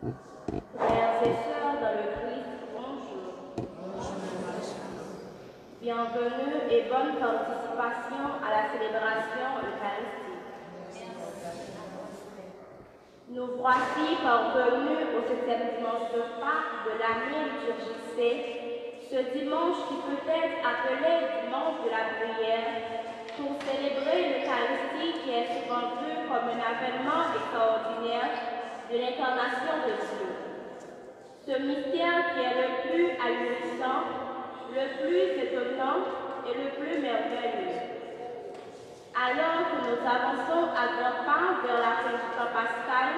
Frères et sœurs dans le Christ, bonjour. Bienvenue et bonne participation à la célébration eucharistique. Nous voici parvenus au 7e dimanche de Pâques de l'année liturgique, ce dimanche qui peut être appelé dimanche de la prière, pour célébrer l'Eucharistie qui est souvent vue comme un avènement extraordinaire de l'incarnation de Dieu. Ce mystère qui est le plus ahurissant, le plus étonnant et le plus merveilleux. Alors que nous avançons à grands pas vers la fin du temps pascal,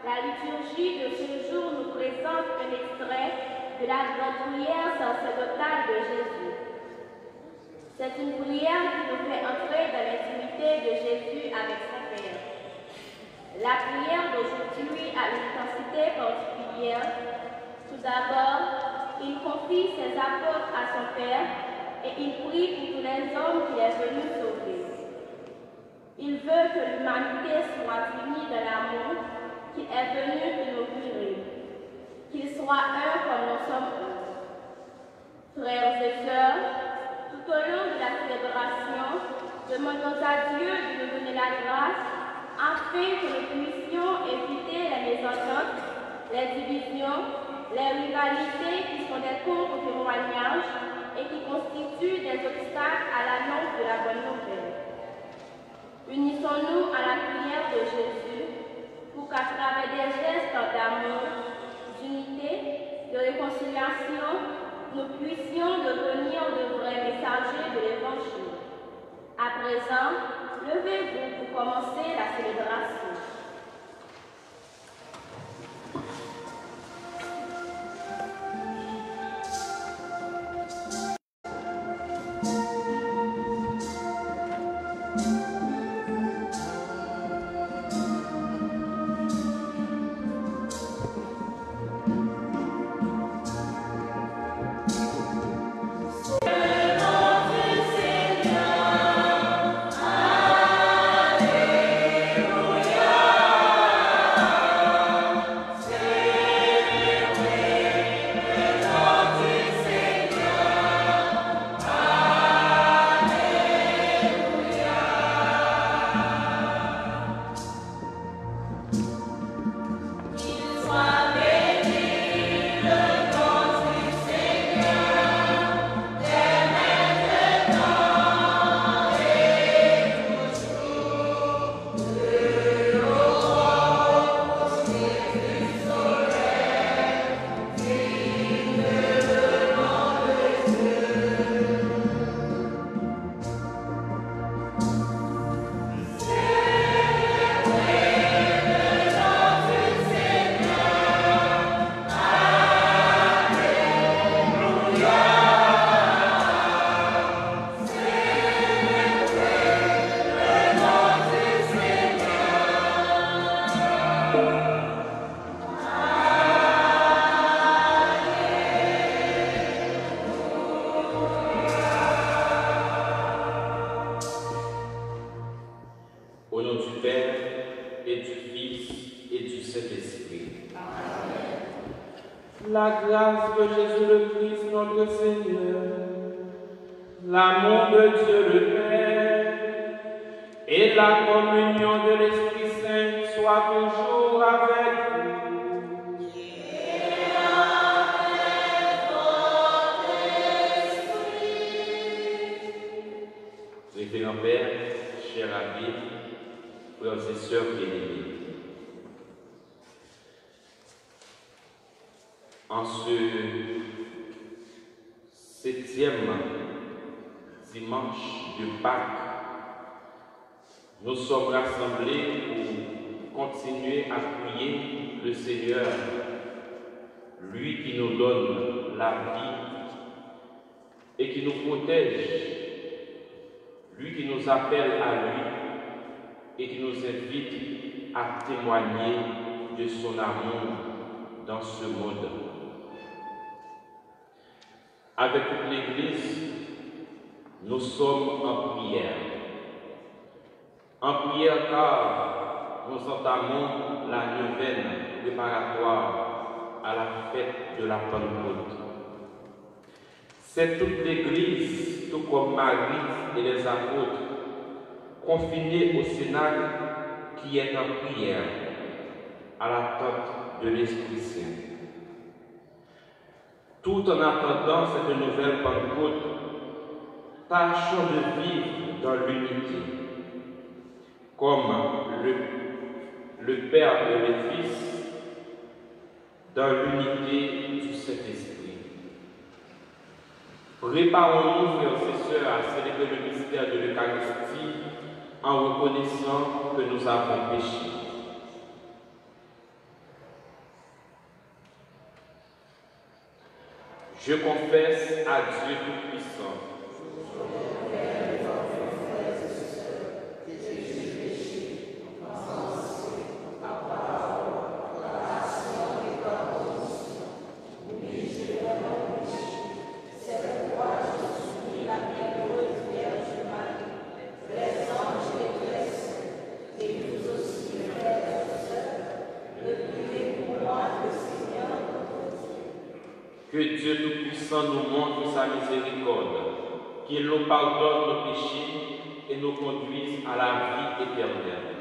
la liturgie de ce jour nous présente un extrait de la grande prière sacerdotale de Jésus. C'est une prière qui nous fait entrer dans l'intimité de Jésus avec son Père. La prière d'aujourd'hui a une intensité particulière. Tout d'abord, il confie ses apôtres à son Père et il prie pour tous les hommes qu'il est venu sauver. Il veut que l'humanité soit unie dans l'amour qu'il est venu inaugurer, qu'il soit un comme nous sommes un. Frères et sœurs, tout au long de la célébration, demandons à Dieu de nous donner la grâce afin que nous puissions éviter les mésententes, les divisions, les rivalités qui sont des contre-témoignages et qui constituent des obstacles à l'annonce de la bonne nouvelle. Unissons-nous à la prière de Jésus pour qu'à travers des gestes d'amour, d'unité, de réconciliation, nous puissions devenir de vrais messagers de l'Évangile. À présent, levez-vous pour commencer la célébration. La grâce de Jésus le Christ, notre Seigneur, l'amour de Dieu le Père et la communion de l'Esprit Saint soient toujours avec vous. Et avec votre esprit. Révérend Père, cher abbé, frères et sœurs bien-aimés, en ce 7e dimanche de Pâques, nous sommes rassemblés pour continuer à prier le Seigneur, lui qui nous donne la vie et qui nous protège, lui qui nous appelle à lui et qui nous invite à témoigner de son amour dans ce monde. Avec toute l'Église, nous sommes en prière. En prière car nous entamons la neuvaine préparatoire à la fête de la Pentecôte. C'est toute l'Église, tout comme Marie et les apôtres, confinés au Cénacle, qui est en prière à l'attente de l'Esprit Saint. Tout en attendant cette nouvelle Pentecôte, tâchons de vivre dans l'unité, comme le Père et le Fils, dans l'unité du Saint-Esprit. Préparons-nous, frères et sœurs, à célébrer le mystère de l'Eucharistie en reconnaissant que nous avons péché. Je confesse à Dieu Tout-Puissant. Que Dieu Tout-Puissant nous montre sa miséricorde, qu'il nous pardonne nos péchés et nous conduise à la vie éternelle.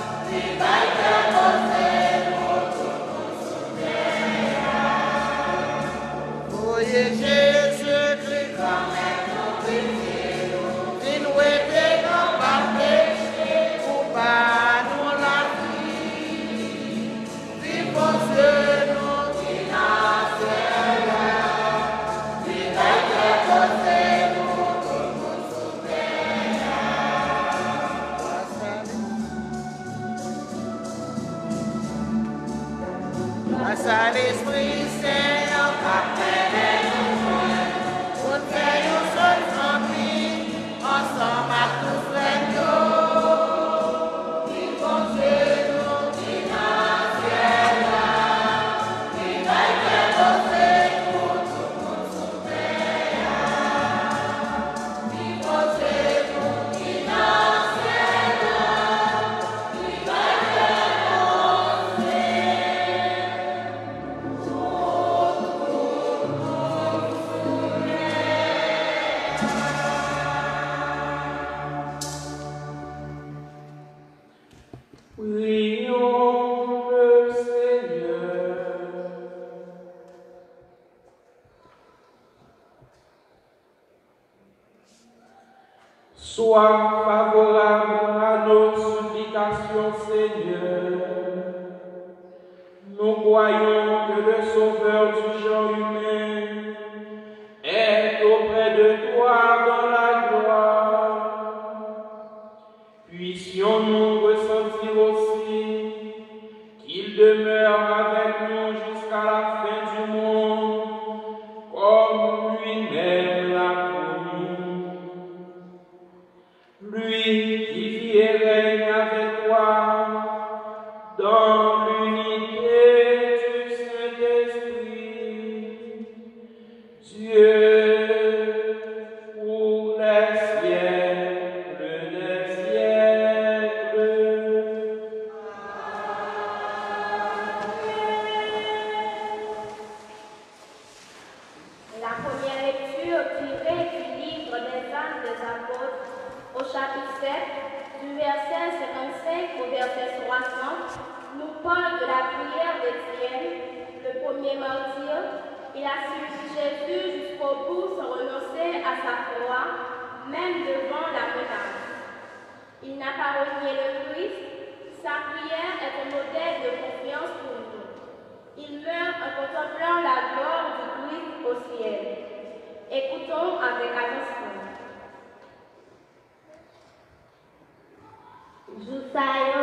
Oh Prions le Seigneur. Sois favorable à nos supplications, Seigneur. Nous croyons que le Sauveur du genre humain est auprès de toi dans la gloire. Puissions-nous ressentir aussi qu'il demeure avec nous jusqu'à la fin du monde, comme lui-même l'a promis. Lui qui vit et règne avec toi dans l'unité du Saint-Esprit, Dieu pour les siècles des siècles. La première lecture tirée du livre des Actes des Apôtres au chapitre 7, du verset 55 au verset 60, nous parle de la prière d'Étienne, le premier martyr. Il a suivi Jésus jusqu'au bout sans renoncer à sa foi, même devant la menace. Il n'a pas renié le Christ. Sa prière est un modèle de confiance pour nous. Il meurt en contemplant la gloire du Christ au ciel. Écoutons avec attention. Joussaïo,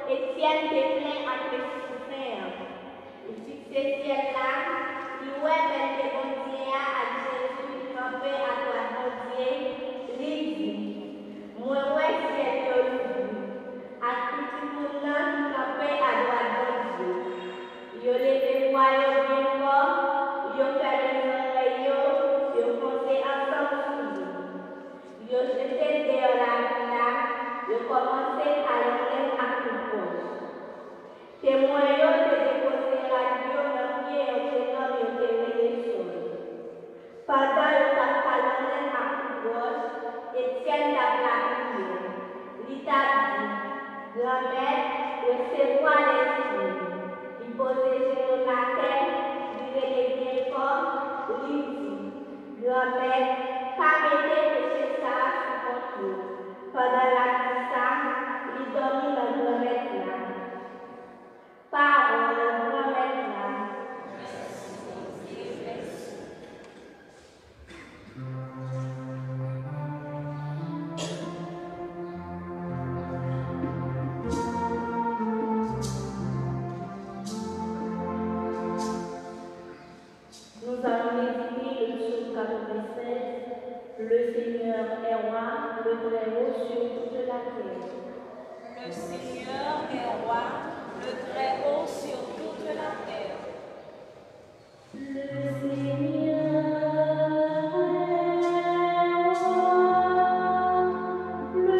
Étienne te plaint à te souffrir. Il succède ciel-là, il ouais belle de bon Dieu à Jésus campé à toi bon Dieu, lui dit, moi ouais ciel de lui, à tout le monde qui campé à droite bon Dieu. Yo levé voyons bien fort, yo fait les oreilles, yo foncé ensemble sous nous. Yo jeté dehors la ville, yo commencé à l'enlever à tout proche. Témoin yo te déposé radio dans pied au jeton yo te réveillé sol. Pendant yo t'a calonné à tout proche, Étienne t'a planifié. Il t'a dit, grand-mère, recevoir l'esprit. Il posait sur la terre, il relevait bien fort, lui dit, grand-mère, pas mettez péché ça sous contrôle. Pendant la ça, il dormit dans le grand-mère là. Parole, grand-mère là. Nous allons méditer le psaume 96. Le Seigneur est roi, le Très-Haut sur toute la terre. Le Seigneur est roi, le Très-Haut sur toute la terre. Le Seigneur Le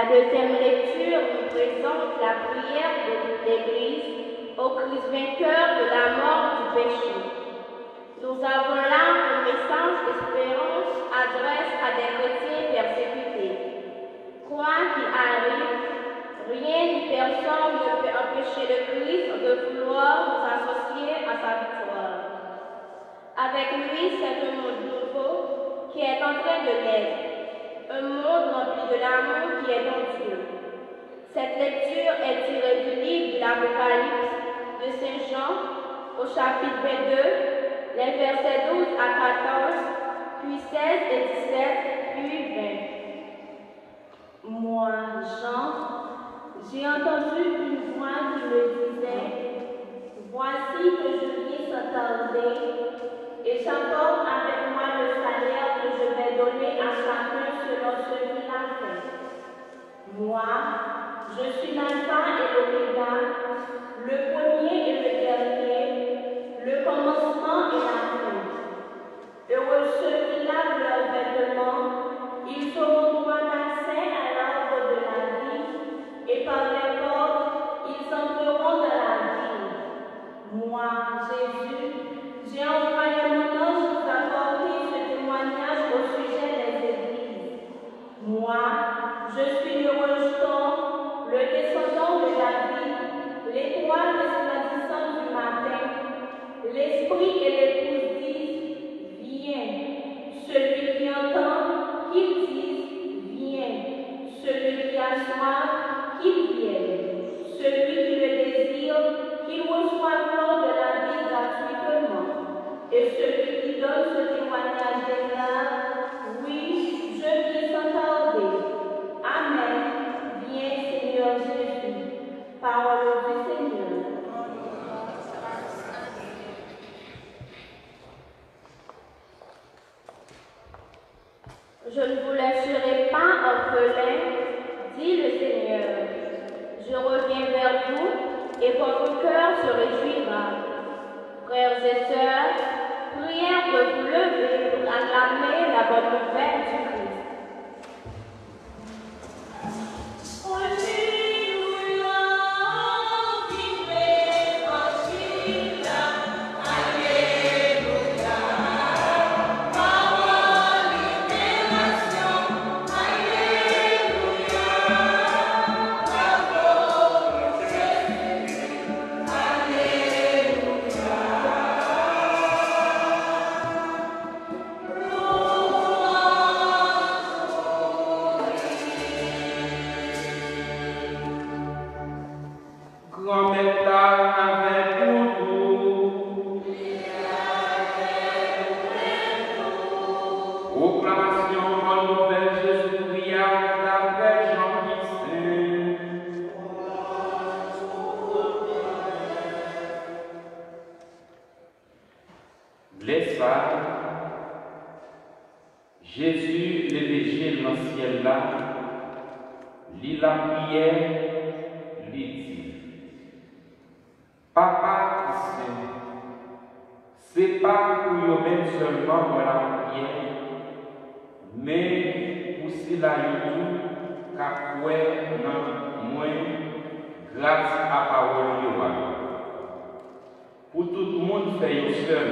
La deuxième lecture nous présente la prière de toute l'Église au Christ vainqueur de la mort du péché. Nous avons là un message d'espérance adresse à des chrétiens persécutés. Quoi qu'il arrive, rien ni personne ne peut empêcher le Christ de vouloir nous associer à sa victoire. Avec lui, c'est un monde nouveau qui est en train de naître. Un monde rempli de l'amour qui est en Dieu. Cette lecture est tirée du livre de l'Apocalypse de Saint Jean au chapitre 22, les versets 12 à 14, puis 16 et 17, puis 20. Moi, Jean, j'ai entendu une voix qui me disait « Voici que je viens sans tarder, et j'apporte avec moi le salaire que je vais donner à chacun selon ce qu'il a fait. Moi, je suis l'alpha et l'oméga, le premier et le dernier, le commencement et la fin. Heureux ceux qui lavent leurs vêtements, ils auront droit d'accès à l'arbre de la vie, et par les portes, ils entreront dans la ville. Moi, Jésus, j'ai envoyé mon ange pour apporter ce témoignage au sujet des églises. Moi, je suis le rejeton, le descendant de David, l'étoile resplendissante du matin. L'esprit et l'épouse disent, viens. Celui qui entend, qu'il dise, viens. Celui qui a soif, qu'il vienne. Celui qui le désire, qu'il reçoive l'eau de la vie gratuitement. Et celui qui donne ce témoignage déclare, oui, je viens sans tarder. Amen. Viens, Seigneur Jésus. Parole du Seigneur. Je ne vous laisserai pas orphelin, dit le Seigneur. Je reviens vers vous et votre cœur se réjouira. Frères et sœurs, prière de vous lever pour acclamer la bonne nouvelle du Christ. Les sages, Jésus, l'évêché dans le ciel là, lit la prière, lit dit, Papa qui saint, c'est pas pour eux-mêmes seulement pour la prière, mais pour cela tout qu'à quoi dans moi, grâce à la parole de pour tout le monde fait un seul,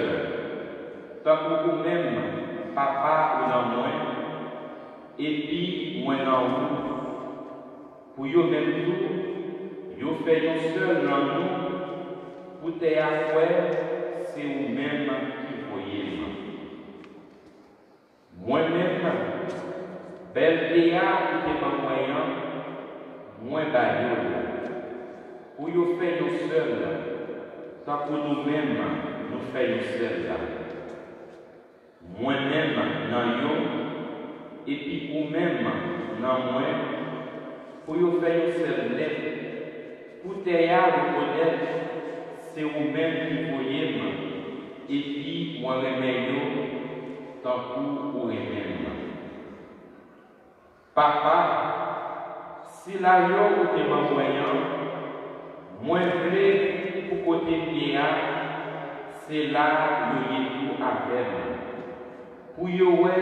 tant que vous-même, papa ou dans moi, et puis moi dans vous, pour vous-même tout, vous faites un seul dans nous, pour te faire, c'est vous-même qui voyez. Moi-même, belle théâtre qui est en moyen, moins bagnole, pour vous faire un seul, tant que nous-mêmes, nous faisons seul. Moi-même, dans vous, et puis vous-même, dans moi, pour vous faire seul lettre, pour te reconnaître, c'est vous-même qui voyez, et puis moi, je tant que vous même. Papa, si la yo ou te m'envoyant, moi, je pour côté bien, c'est là où il y a tout à faire. Pour y avoir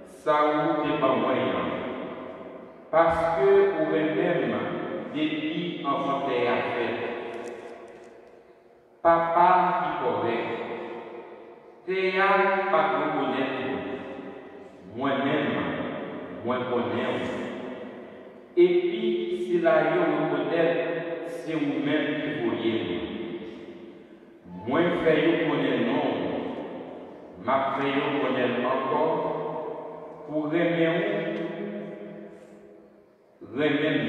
ça où t'es pas moyen, parce que vous-même, depuis enfant à fait, papa qui correct, Théa pas reconnaître, moi-même, moi connais. Et puis, si la yo reconnaître, c'est vous-même qui voyez. Moi, fait yo connaître non, ma fait yo connaître encore, pour remettre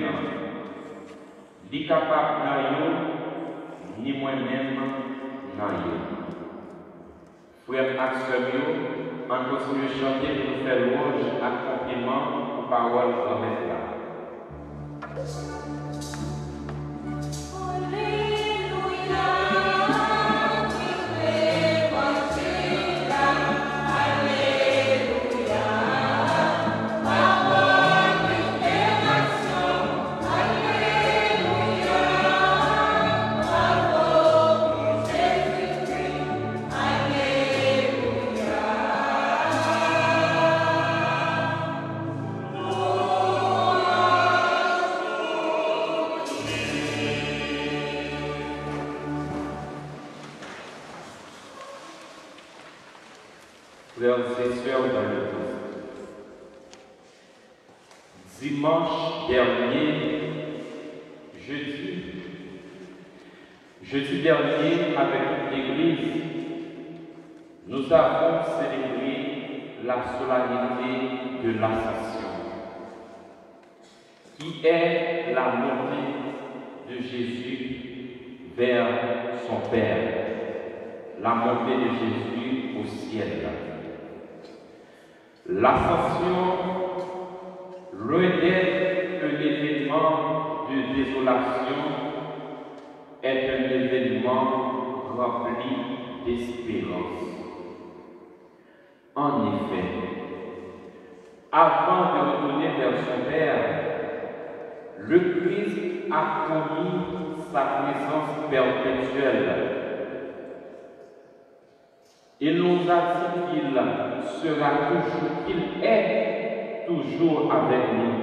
non. Li capable na yo, ni moi-même na yo. Frères et sœurs, on continue de chanter pour nous faire louange, accomplissement aux paroles de la Mère. Frères et sœurs dans le Christ, dimanche dernier, jeudi dernier, avec toute l'Église, nous avons célébré la solennité de l'Ascension, qui est la montée de Jésus vers son Père, la montée de Jésus au ciel. L'ascension, loin d'être un événement de désolation, est un événement rempli d'espérance. En effet, avant de retourner vers son Père, le Christ a promis sa présence perpétuelle. Il nous a dit qu'il sera toujours, qu'il est toujours avec nous.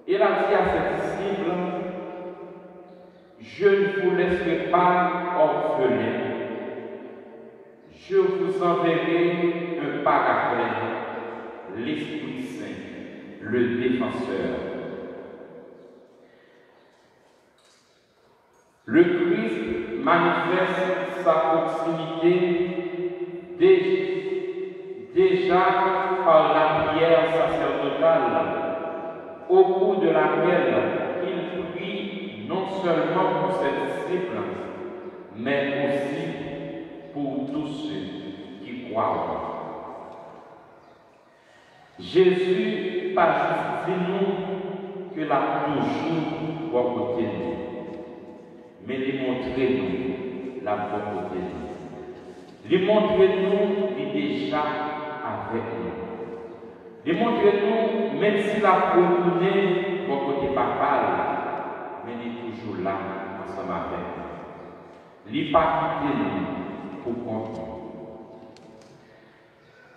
Il a dit à ses disciples, je ne vous laisserai pas orphelins. Je vous enverrai un paraclet, l'Esprit Saint, le défenseur. Le Christ manifeste sa proximité déjà par la prière sacerdotale, au cours de laquelle il prie non seulement pour ses disciples, mais aussi pour tous ceux qui croient. Jésus pas juste dit nous que l'a toujours à côté de nous, mais lui montrer nous la bonne côté de nous. Lui montrer nous il est déjà avec nous. Lui montrer nous, même s'il a retourné au côté papa, mais il est toujours là ensemble avec nous. Il n'a pas quitté nous pour compter.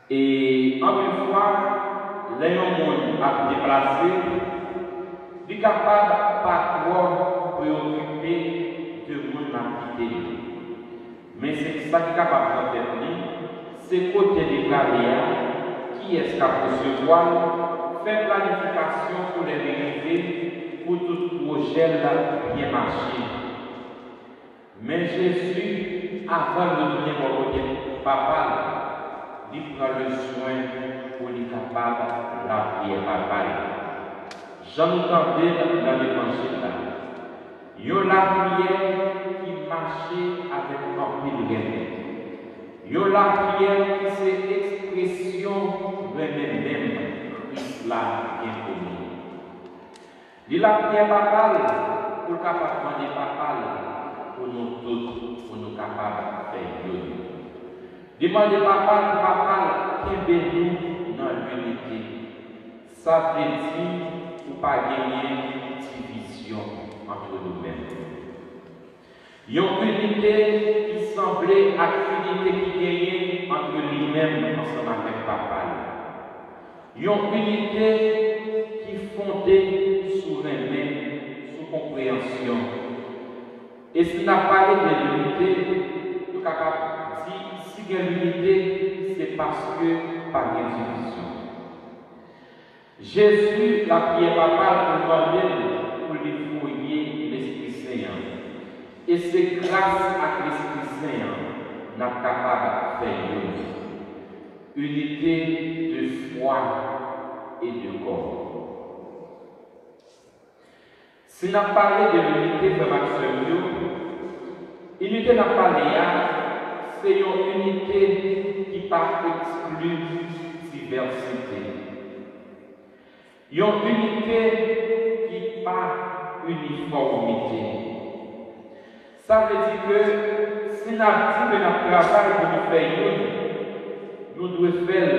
Et en une fois, les gens a déplacé, il est capable pas trop préoccupé de mon activité. Mais c'est ça qui est capable de faire, c'est côté des carrières, qui est-ce qu'à recevoir, faire planification pour les dériver, pour tout projet bien marcher. Mais Jésus, avant de venir au côté papa, il prend le soin pour être capable de la prière papa. J'en entendais dans l'évangile. Il y a la prière qui marchait avec un pile de remède. Il y a la prière qui c'est expression remède même, Christ là bien connu. Il y a la prière papale pour capable demander papale pour nous tous, pour nous capables de faire l'union. Demandez papa qui bénit dans l'unité. Ça veut dire pour ne pas gagner division entre nous-mêmes. Il y a une unité qui semblait à l'unité qui gagnait entre lui-même ensemble avec papa. Il y a une unité qui fondée sur l'aimé, sur compréhension. Et si n'a parlé de l'unité, nous sommes capables de dire si il y a l'unité, c'est parce que par division. Jésus, la prière papale, nous demande pour lui foyer l'Esprit Saint. Et c'est grâce à l'Esprit Saint que nous sommes capables de faire unité de foi et de corps. Si nous parlons de l'unité de Maxime, l'unité n'a pas c'est une unité qui pas exclut diversité. Une unité qui pas uniformité. Ça veut dire que si nous avons dit que notre travail pour nous faire nous devons faire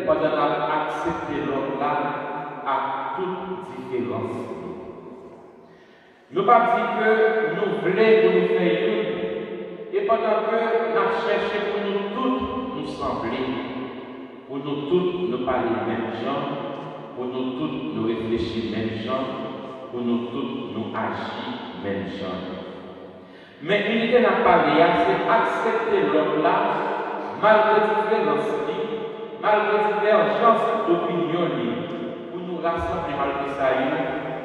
pendant accepter l'autre là à toute différence. Nous ne pas dire que nous voulons nous faire et pendant que nous cherchons pour nous tous nous sembler, pour nous tous nous parler même gens, pour nous tous nous réfléchir même gens, pour nous tous nous agir même gens. Mais l'unité n'a pas c'est accepter l'autre là, malgré différence, malgré divergence d'opinion, pour nous rassembler malgré ça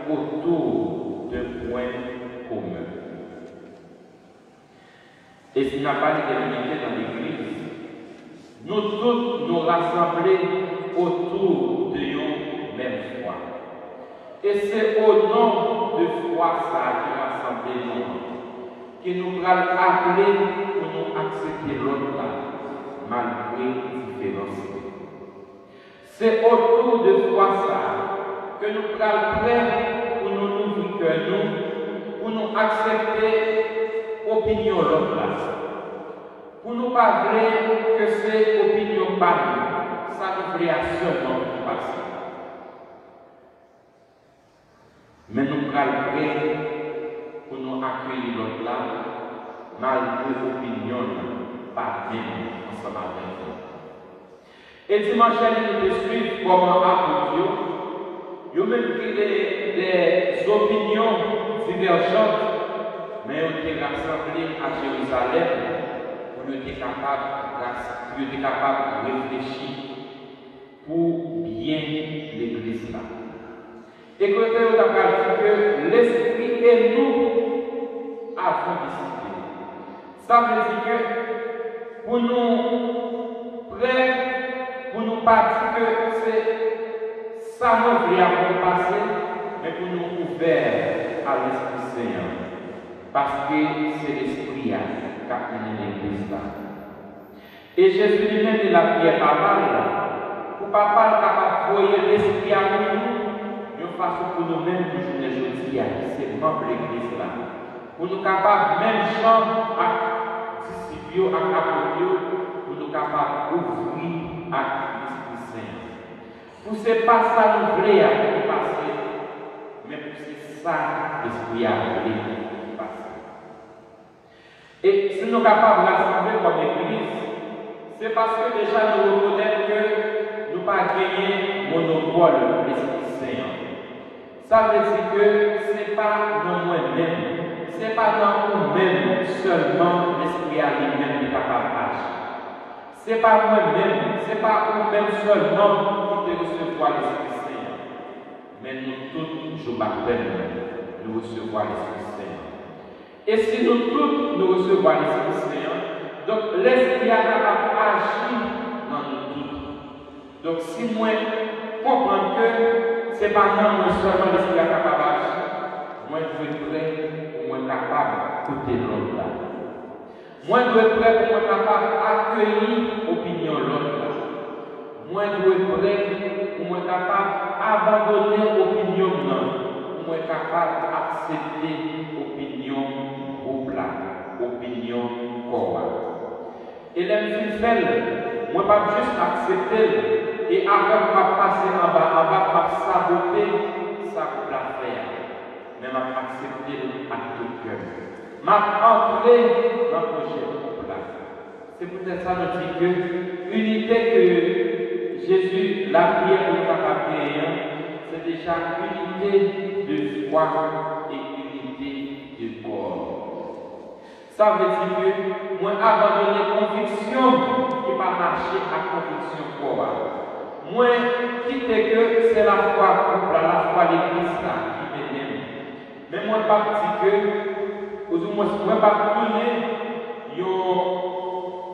autour d'un point commun. Et s'il n'y a pas de l'unité dans l'Église, nous tous nous rassembler autour de une même foi. Et c'est au nom de foi ça qui rassemble nous, que nous allons appeler pour nous accepter l'autre là, malgré différence. C'est autour de foi ça que nous allons prêts pour nous ouvrir nous, pour nous accepter l'opinion l'autre là. Pour nous pas vrai que c'est opinion pas nous, ça nous fait seulement nous passer. Mais nous allons prêts pour nous accueillir l'autre là, malgré l'opinion pas même ensemble avec nous. Et dimanche, nous te suivons comment apôtre, nous même des opinions divergentes, mais on est rassemblés à Jérusalem pour nous être capables de réfléchir pour bien l'Église là. Et quand on a dit que l'Esprit et nous avons décidé. Ça veut dire que pour nous prêts, pour nous partir que c'est ça nous voulons passer, mais pour nous ouverts à l'Esprit Saint. Parce que c'est l'Esprit qui a mené l'Église là. Et Jésus lui-même, il a prié papal, pour papal capable de voyer l'Esprit à nous, de façon pour nous-mêmes, pour nous aujourd'hui, c'est membre de l'Église là. Pour nous capables, même champ à disciples, à apôtres, pour nous capables d'ouvrir à l'Esprit Saint. Pour ce pas ça nous voulons passer, mais pour c'est ça l'Esprit a voulu passer. Et si nous sommes capables de rassembler comme Église, c'est parce que déjà nous reconnaissons que nous n'avons pas gagné monopole de l'Esprit Saint. Ça veut dire que ce n'est pas dans moi-même, ce n'est pas dans nous-mêmes seulement l'Esprit à lui-même qui est capable d'agir. Ce n'est pas moi-même, ce n'est pas nous-mêmes seulement qui te recevoir l'Esprit Saint. Mais nous tous, je m'appelle, nous recevons l'Esprit Saint. Et si nous tous nous recevons l'Esprit Saint, donc l'Esprit est capable d'agir dans nous tous. Donc si moi comprends que ce n'est pas moi seulement l'Esprit est capable d'agir, moi je suis prêt pour moi capable d'écouter l'autre là. Moi je suis prêt pour moi capable d'accueillir l'opinion de l'autre là. Moi je suis prêt pour moi capable d'abandonner l'opinion de l'autre. Pour moi capable d'accepter l'opinion groupe là, l'opinion corps. Et les filles, moi pas juste accepter et après pas passer en bas, pas saboter ça pour la faire. Mais m'a accepter à tout cœur. M'a entré dans le projet pour la faire. C'est peut-être ça nous dit que l'unité que Jésus l'a prié pour nous capable, c'est déjà unité de foi et unité de corps. Ça veut dire que moi abandonner conviction qui va marcher à conviction corps. Moi quitter que c'est la foi couple, la foi l'église là qui m'aime. Mais moi pas dire que, ou moins moi pas tourner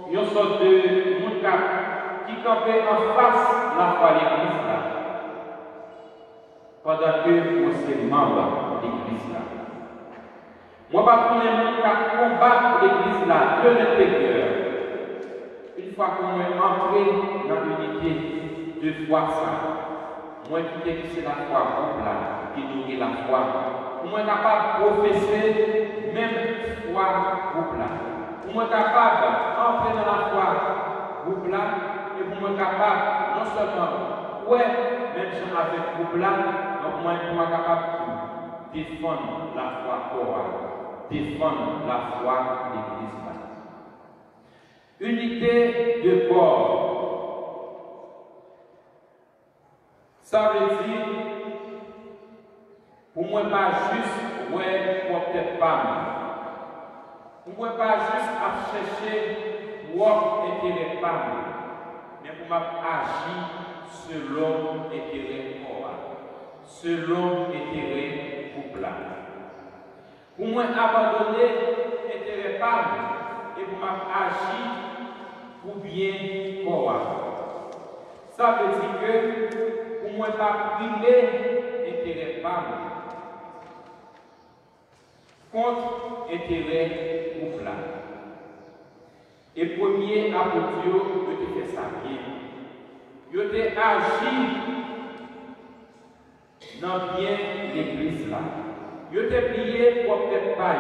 une sorte de monde qui campait en face la foi l'église là. Pendant que moi c'est membre de l'église là. Moi pas tourner monde qui combattre l'église là de l'intérieur. Une fois qu'on est entré dans l'unité de foi ça, moi qui dis que c'est la foi couple là, qui nourrit la foi. Moi capable de professer même foi groupe là. Moi capable d'entrer dans la foi groupe là et moi capable non seulement ouais même si avec groupe là, donc moi capable de défendre la foi corps, défendre la foi de l'église là. Unité de corps. Ça veut dire pour moi pas juste ouais peut-être pas. Pour moi pas juste à chercher ou intérêt pas. Mais pour moi agir selon intérêt corps. Selon intérêt couple. Pour moi abandonner intérêt pas et pour moi agir pour bien corps. Ça veut dire que pour moi pas primer intérêt pas contre intérêt couple. Et premier apôtre, il fait ça bien. Il a agi dans bien l'église là. Il a prié pour peut-être pas,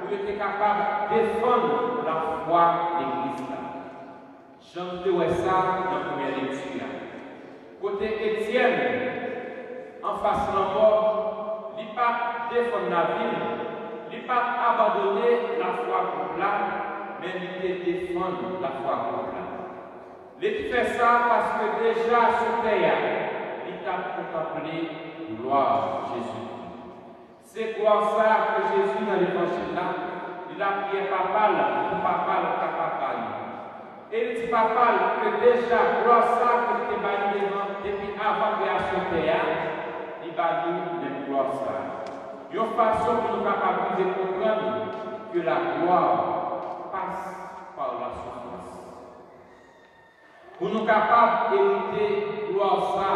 pour être capable de défendre la foi de l'église là. J'en ai ça dans la première lecture. Côté Étienne, en face de la mort, il n'a pas défendre la ville. Il n'a pas abandonné la foi couple, mais il défendre la foi couple. Il fait ça parce que déjà sur terre, il a contemplé gloire Jésus. C'est quoi ça que Jésus dans l'évangile là, il a prié papa pour papa le papa. Et il dit papa que déjà gloire ça que tu es depuis avant la création de terre, il va nous de gloire ça. Une façon pour nous capables de comprendre que la gloire passe par la souffrance. Pour nous capables d'hériter gloire ça,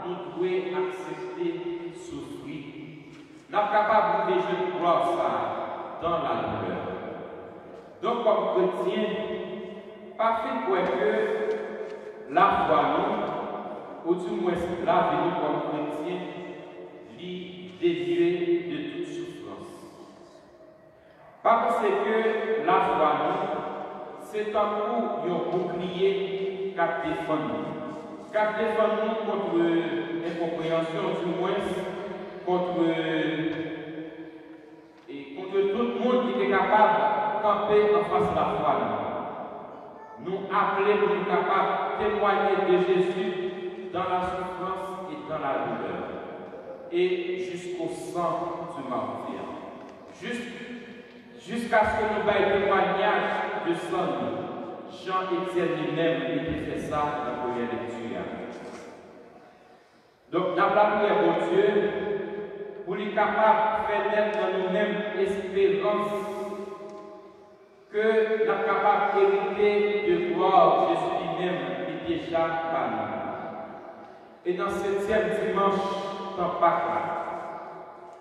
nous devons accepter souffrir. Nous sommes capables de jeter gloire ça dans la douleur. Donc comme chrétien, pas fait pour que la foi nous, ou du moins la vie comme chrétien, délié de toute souffrance. Parce que la foi, c'est un coup un bouclier qui défend nous. Qui défend nous contre l'incompréhension, du moins contre tout le monde qui est capable de camper en face de la foi. Nous appeler pour nous capables de témoigner de Jésus dans la souffrance et dans la douleur. Et jusqu'au sang du martyr. Jusqu'à ce que nous ayons témoignage de sang. Jean-Étienne lui-même il fait ça dans la première lecture. Donc, nous avons la prière pour Dieu pour lui capable de faire naître dans nous-mêmes espérance que nous sommes capables d'hériter de gloire Jésus lui-même qui est déjà par nous. Et dans ce 7e dimanche,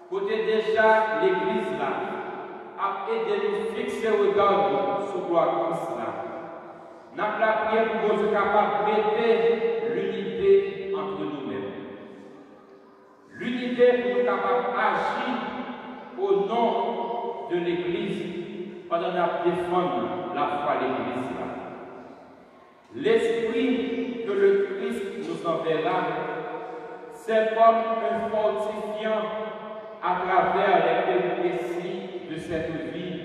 côté déjà l'église là a aidé nous fixer le regard sur gloire comme cela. Nous avons la prière pour Dieu capable de mettre l'unité entre nous-mêmes. L'unité pour nous capable d'agir au nom de l'église pendant nous défendre la foi de l'église là. L'esprit que le Christ nous enverra, c'est comme un fortifiant à travers les péripéties de cette vie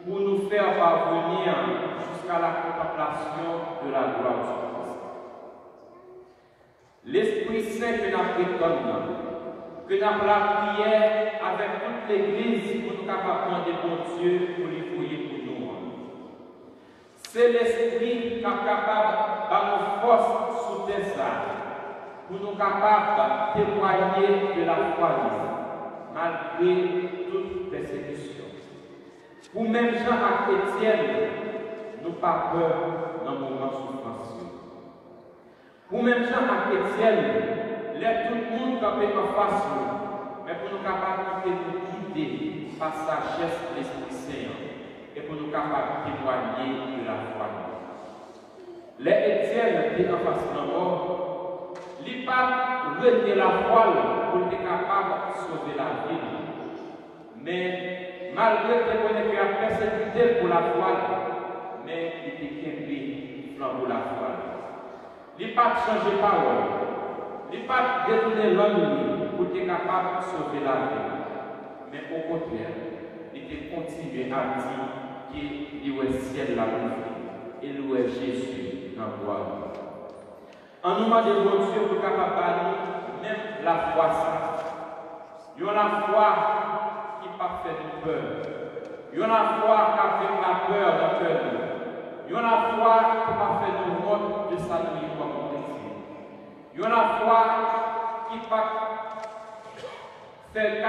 pour nous faire parvenir jusqu'à la contemplation de la gloire du Christ. l'Esprit Saint que nous prétendons, que nous avons la prière avec toute l'Église pour nous capables de bon Dieu pour les fouiller pour nous. C'est l'Esprit qui est capable de nos forces sous tes armes, pour nous capables de témoigner de la foi malgré toute persécution. Pour même Jean et Étienne, nous pas peur dans le moment de souffrance. Pour même Jean et Étienne, laisse tout le monde camper en face, mais pour nous capables de nous guider par sagesse de l'Esprit Saint et pour nous capables de témoigner de la foi. Les Étienne qui en face de la mort, il pas retirer la voile pour être capable de sauver la vie. Mais malgré que vous avez persécuté pour la voile, mais il était qu'un flambeau la voile. Il n'a pas changé parole. Il n'a pas détourné l'homme pour être capable de sauver la vie. Mais au contraire, il était continué à dire qu'il est le ciel la vie et il est Jésus dans la gloire. En nous demandant de Dieu pour capable de même la foi ça. Il y a la foi qui n'a pas fait de peur. Il y a la foi qui a fait la peur dans le cœur. Il y a la foi qui n'a pas fait de mode de salut comme on dit. Il y a la foi qui n'a pas fait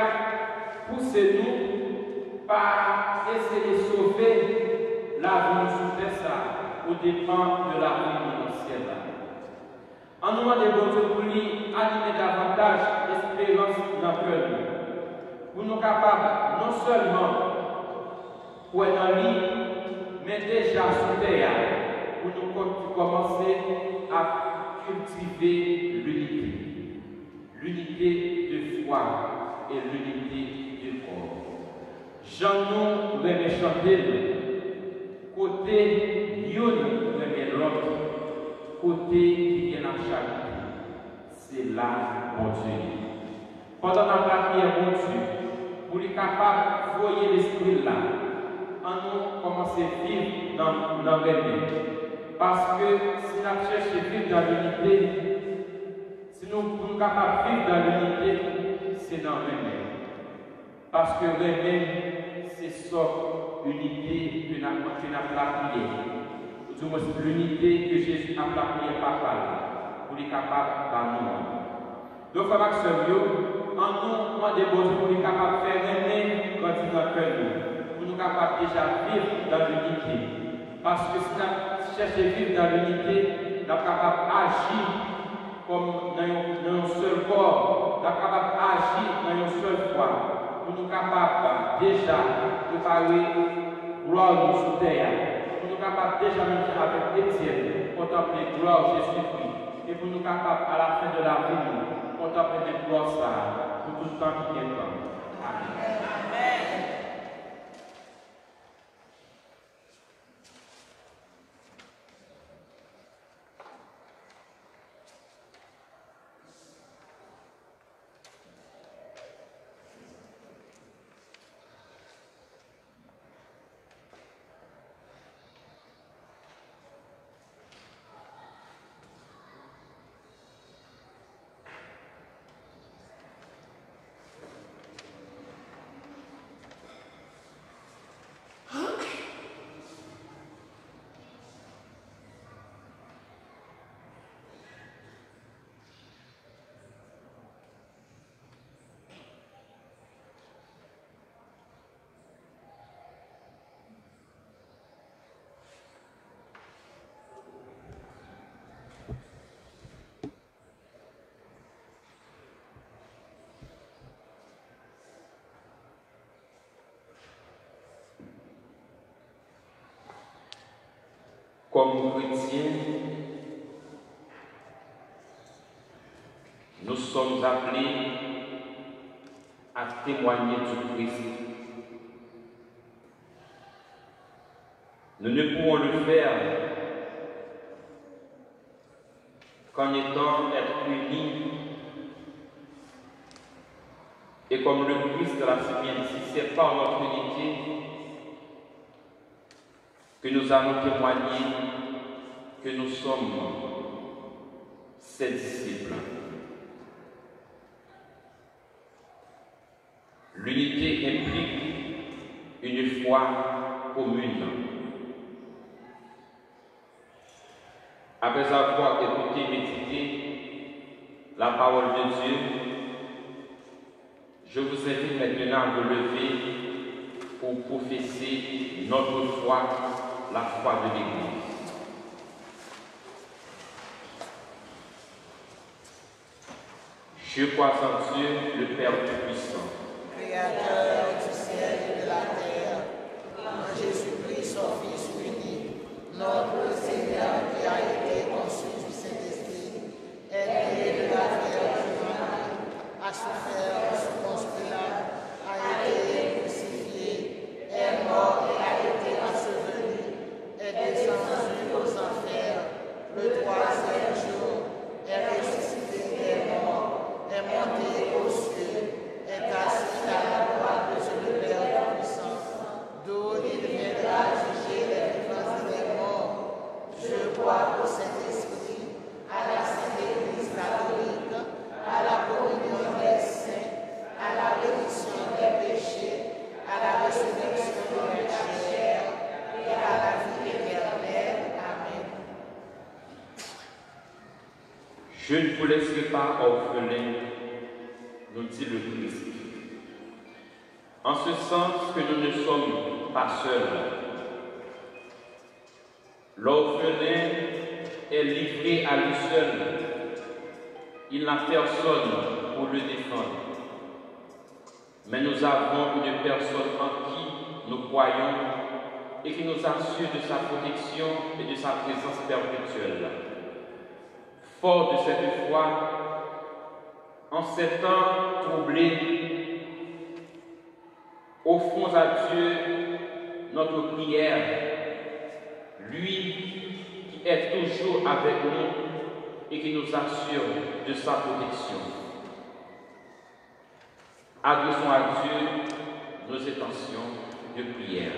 pousser nous par essayer de sauver la vie sous terre au dépend de la vie dans le ciel. En nous demandant de Dieu pour lui animer davantage l'espérance dans le cœur, pour nous capables non seulement pour être en lui, mais déjà sous terre, pour nous commencer à cultiver l'unité. L'unité de foi et l'unité de corps. Jean nous remet chanter, côté Dieu nous remet l'autre. Côté qui vient à charité, c'est là, mon Dieu. Pendant la prière, mon Dieu, pour être capable de voyer l'esprit là, en nous commencer à vivre dans l'aimer. Parce que si nous cherchons à vivre dans l'unité, si nous sommes capables de vivre dans l'unité, c'est dans l'aimer. Parce que l'aimer, c'est ça, unité que nous avons la prière. L'unité que Jésus a appelée par parole pour être capable de nous. Donc, frères et sœurs, en nous, moi, des beaux pour être capable de faire aimer quand il nous cœur, pour nous capables déjà vivre dans l'unité. Parce que si nous cherchons à vivre dans l'unité, nous sommes capables d'agir comme dans un seul corps, nous sommes capables d'agir dans une seule foi, pour nous capables déjà de préparer gloire sous terre. Pour nous capables déjà même avec Étienne, contempler gloire Jésus-Christ. Et pour nous capables à la fin de la vie, contempler les gloires ça pour tout le temps qui vient. Amen. Amen. Comme chrétiens, nous sommes appelés à témoigner du Christ. Nous ne pouvons le faire qu'en étant unis. Et comme le Christ l'a si bien dit, c'est par notre unité que nous allons témoigner que nous sommes ses disciples. L'unité implique une foi commune. Après avoir écouté et médité la parole de Dieu, je vous invite maintenant à vous lever pour professer notre foi, la foi de l'Église. Je crois en Dieu, le Père Tout-Puissant, Créateur du ciel et de la terre, en Jésus-Christ, son Fils unique, notre Seigneur qui a été conçu du Saint-Esprit, est né de la Vierge Marie, a souffert sous Ponce Pilate, a été crucifié, est mort et a été enseveli, est descendu aux enfers, le troisième jour, est ressuscité des morts, est monté aux cieux, est assis à la droite de Dieu le Père Tout-Puissant, d'où il viendra juger les vivants et les morts. Je crois au Saint-Esprit, à la Sainte Église catholique, à la communion des saints, à la rémission des péchés, à la résurrection de la chair et à la vie éternelle. Amen. je ne vous laisserai pas orphelins, nous dit le Christ. En ce sens que nous ne sommes pas seuls. L'orphelin est livré à lui seul. Il n'a personne pour le défendre. Mais nous avons une personne en qui nous croyons et qui nous assure de sa protection et de sa présence perpétuelle. Fort de cette foi, en ces temps troublés, offrons à Dieu notre prière, lui qui est toujours avec nous et qui nous assure de sa protection. Adressons à Dieu nos intentions de prière.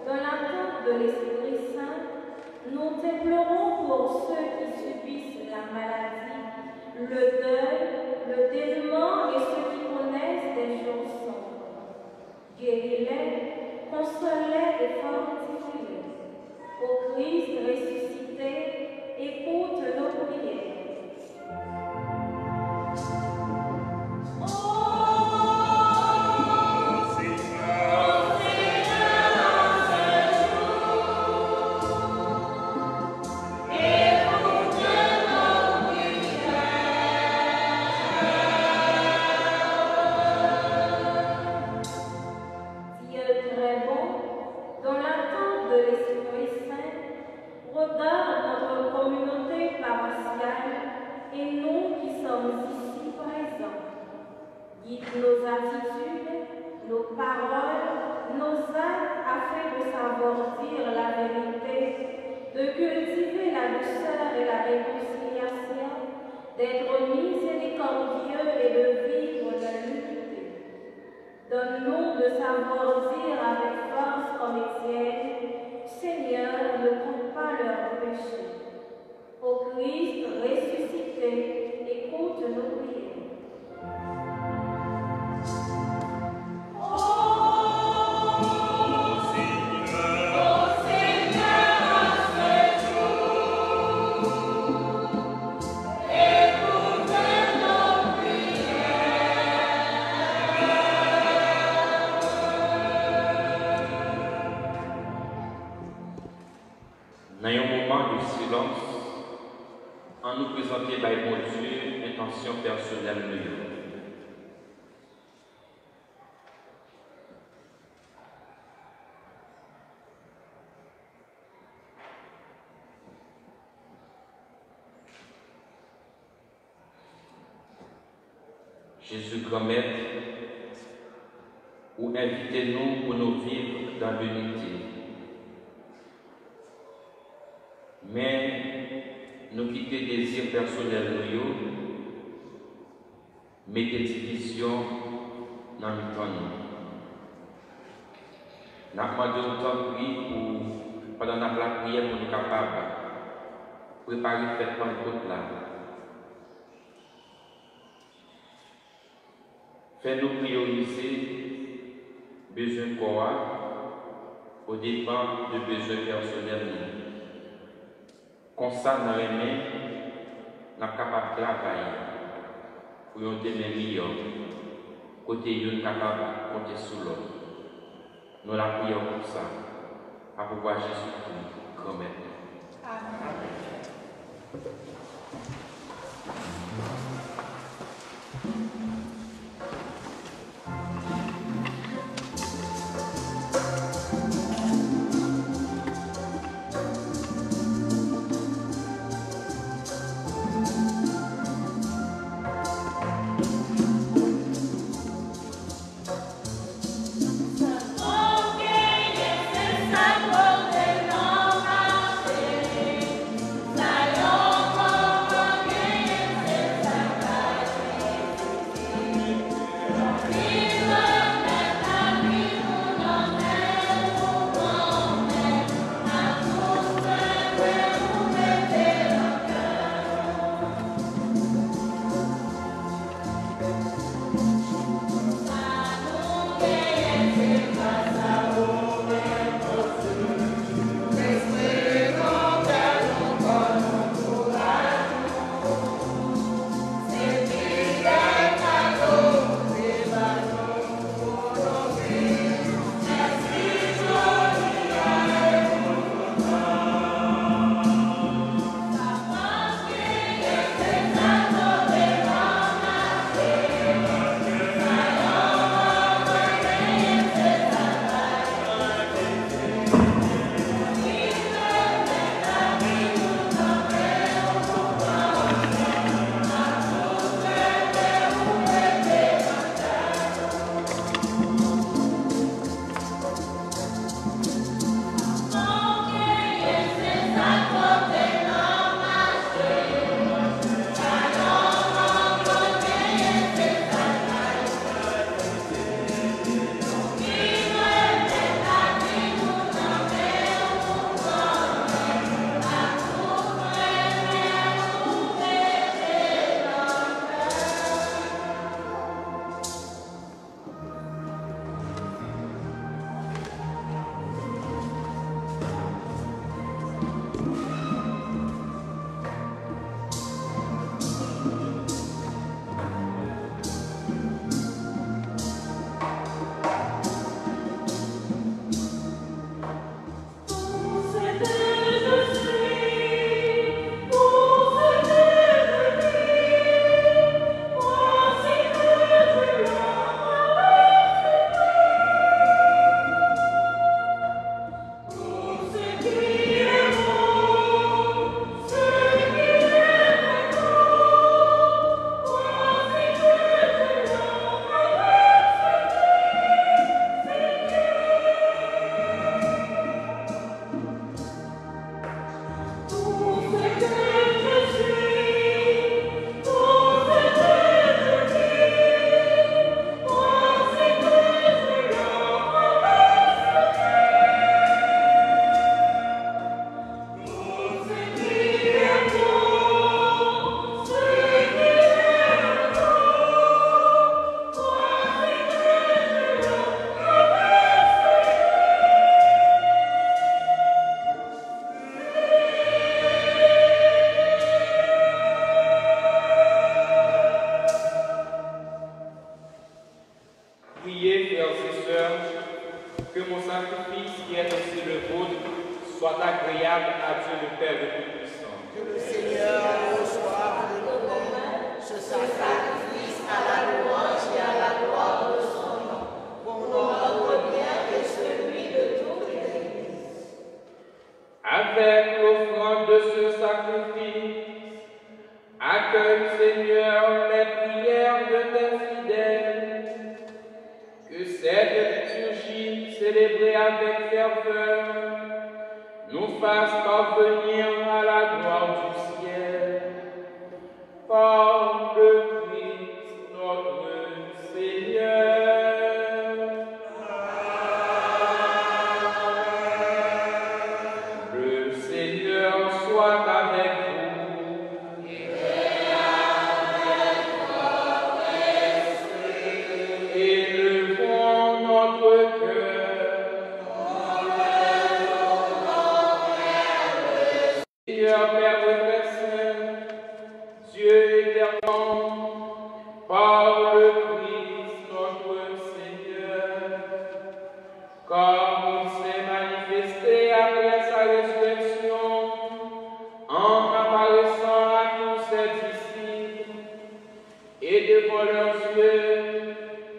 Dans l'attente de l'Esprit le deuil, le dévouement et ceux qui connaissent des jours sombres. Guéris-les, console-les et fortifie-les. Ô Christ ressuscité, écoute nos prières. Nos attitudes, nos paroles, nos actes afin de savoir dire la vérité, de cultiver la douceur et la réconciliation, d'être miséricordieux et de vivre dans l'unité. Donne-nous de savoir dire avec force comme Étienne, Seigneur, ne compte pas leurs péchés. Ô Christ ressuscité, écoute nos prières. En nous présenter par mon Dieu, intention personnelle de Dieu. Jésus grand Maître, ou invitez-nous pour nous vivre dans l'unité. Mais nous quitter désir personnel nous, mettez division dans le temps. Nous avons demandé autant de prier pour, pendant la prière pour nous capables de préparer le fait Pentecôte là. Fais-nous prioriser besoin corps au dépend de besoins personnels. Comme ça, dans les mains, nous sommes capables de travailler pour nous donner meilleur. Côté nous sommes capables de compter sur l'autre. Nous la prions pour ça, à pouvoir Jésus-Christ, grand Maître. Amen. Okay, yes, it's time for the long holiday. que mon sacrifice, qui est aussi le vôtre, soit agréable à Dieu le Père le Tout-Puissant. Que le Seigneur reçoive de nos mains ce sacrifice à la louange et à la gloire de son nom, pour notre bien et celui de toute l'Église. Avec l'offrande de ce sacrifice, accueille, Seigneur, les prières de tes fidèles. Que cette liturgie célébrée avec ferveur nous fasse parvenir à la gloire du ciel. Par le Christ notre Seigneur. Le Seigneur soit avec vous. Élevons notre cœur. Seigneur Père très saint, Dieu éternel, par le Christ notre Seigneur, comme il s'est manifesté après sa résurrection, en apparaissant à tous ses disciples, et devant leurs yeux,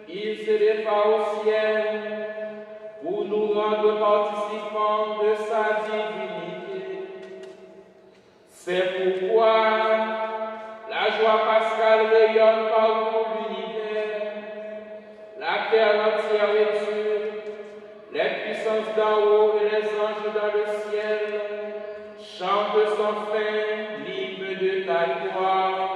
il s'éleva au ciel pour nous rendre participants de sa divinité. C'est pourquoi la joie pascale rayonne par tout l'univers. La terre entière est Dieu, les puissances d'en haut et les anges dans le ciel chantent sans fin l'hymne de ta gloire.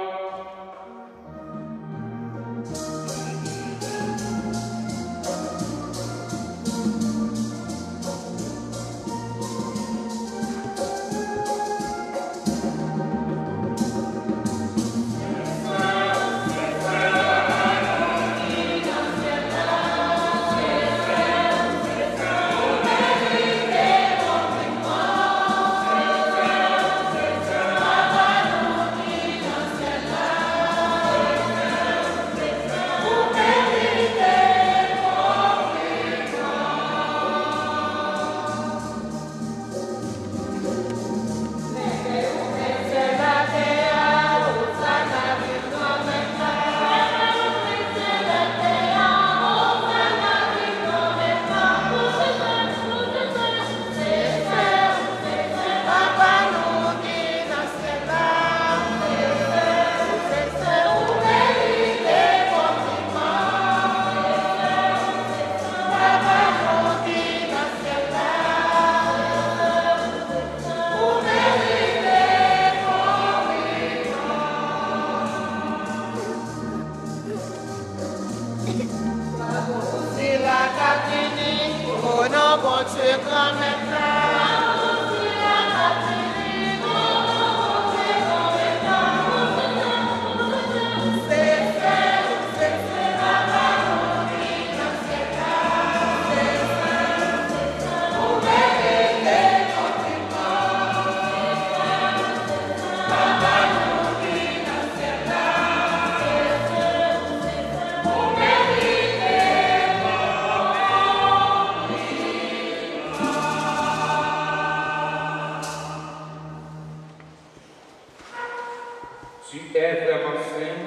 Tu es vraiment saint,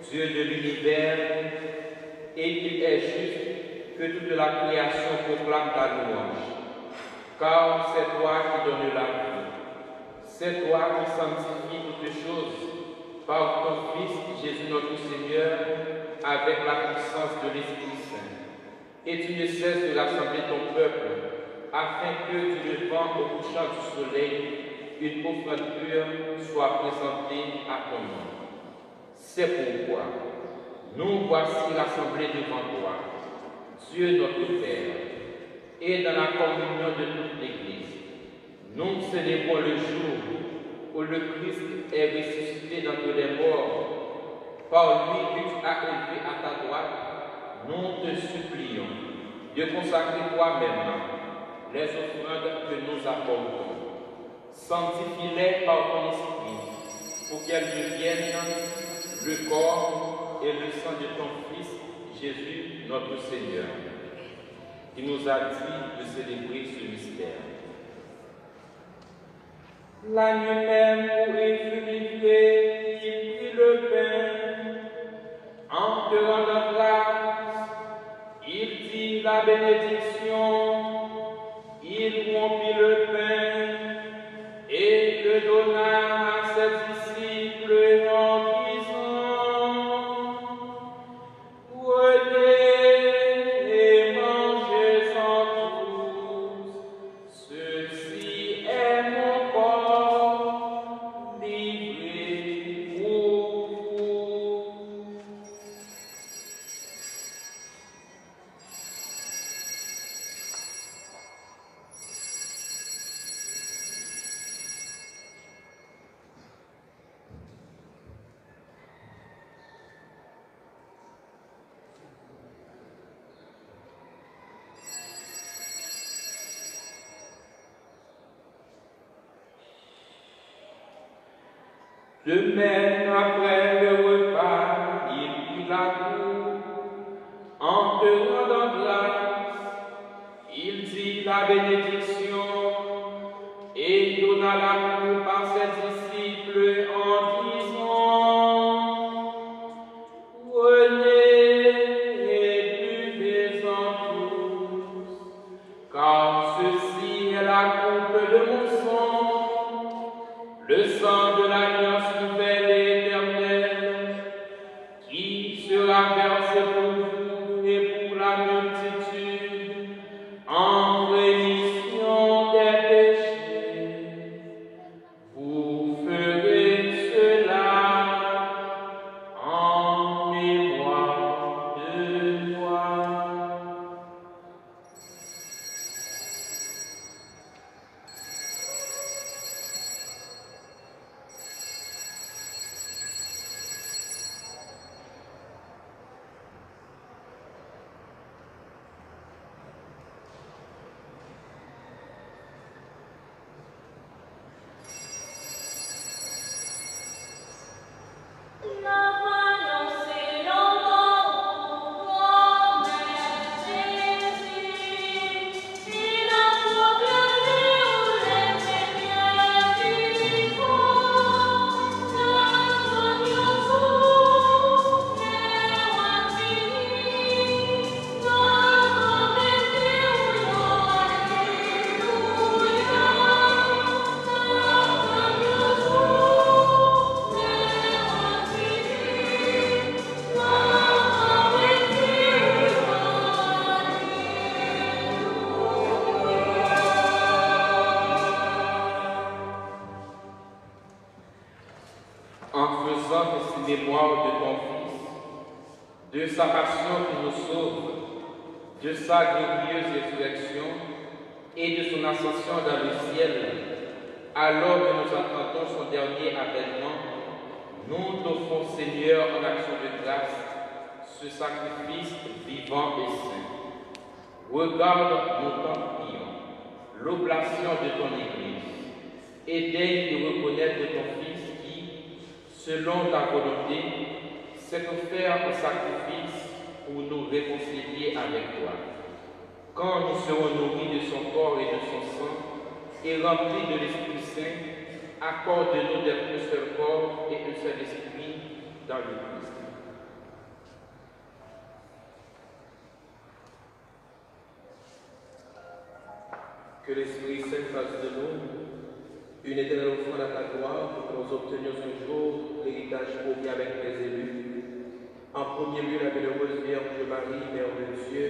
Dieu de l'univers, et il est juste que toute la création proclame ta louange. Car c'est toi qui donnes la vie. C'est toi qui sanctifies toutes choses par ton Fils Jésus notre Seigneur, avec la puissance de l'Esprit Saint. Et tu ne cesses de rassembler ton peuple, afin que du levant au couchant du soleil, une offrande pure soit présentée à ton nom. C'est pourquoi nous voici rassemblés devant toi, Dieu notre Père, et dans la communion de toute l'Église. Nous célébrons le jour où le Christ est ressuscité d'entre les morts. Par lui que tu as élevé à ta droite, nous te supplions de consacrer toi-même les offrandes que nous apportons. Sanctifie-les par ton esprit, pour qu'elles deviennent le corps et le sang de ton Fils, Jésus, notre Seigneur. qui nous a dit de célébrer ce mystère. La nuit même où il fut livré, il prit le pain, en te rendant grâce, il dit la bénédiction, il rompit le pain et le donna à ses disciples en disant: prenez et mangez-en tous, ceci est mon corps livré pour vous. De même, après le repas, il prit la coupe, en te rendant grâce, il dit la bénédiction et donna la coupe à ses disciples en disant: prenez et buvez-en tous, car ceci est la coupe de mon sang, le sang de l'alliance nouvelle et éternelle, qui sera versé pour vous et pour la multitude en rémission des péchés. Vous ferez cela en mémoire de moi. En faisant cette mémoire de ton Fils, de sa passion qui nous sauve, de sa glorieuse résurrection et de son ascension dans le ciel, alors que nous attendons son dernier avènement, nous t'offrons, Seigneur, en action de grâce, ce sacrifice vivant et saint. Regarde, nous t'en prions, l'oblation de ton Église, et daigne de reconnaître ton Fils qui, selon ta volonté, s'est offert en sacrifice pour nous réconcilier avec toi. Quand nous serons nourris de son corps et de son sang, et remplis de l'Esprit Saint, accorde-nous d'être un seul corps et un seul esprit dans le Christ. Que l'Esprit Saint fasse de nous une éternelle offrande à ta gloire pour que nous obtenions un jour l'héritage promis avec les élus. En premier lieu, la bienheureuse Vierge Marie, Mère de Dieu,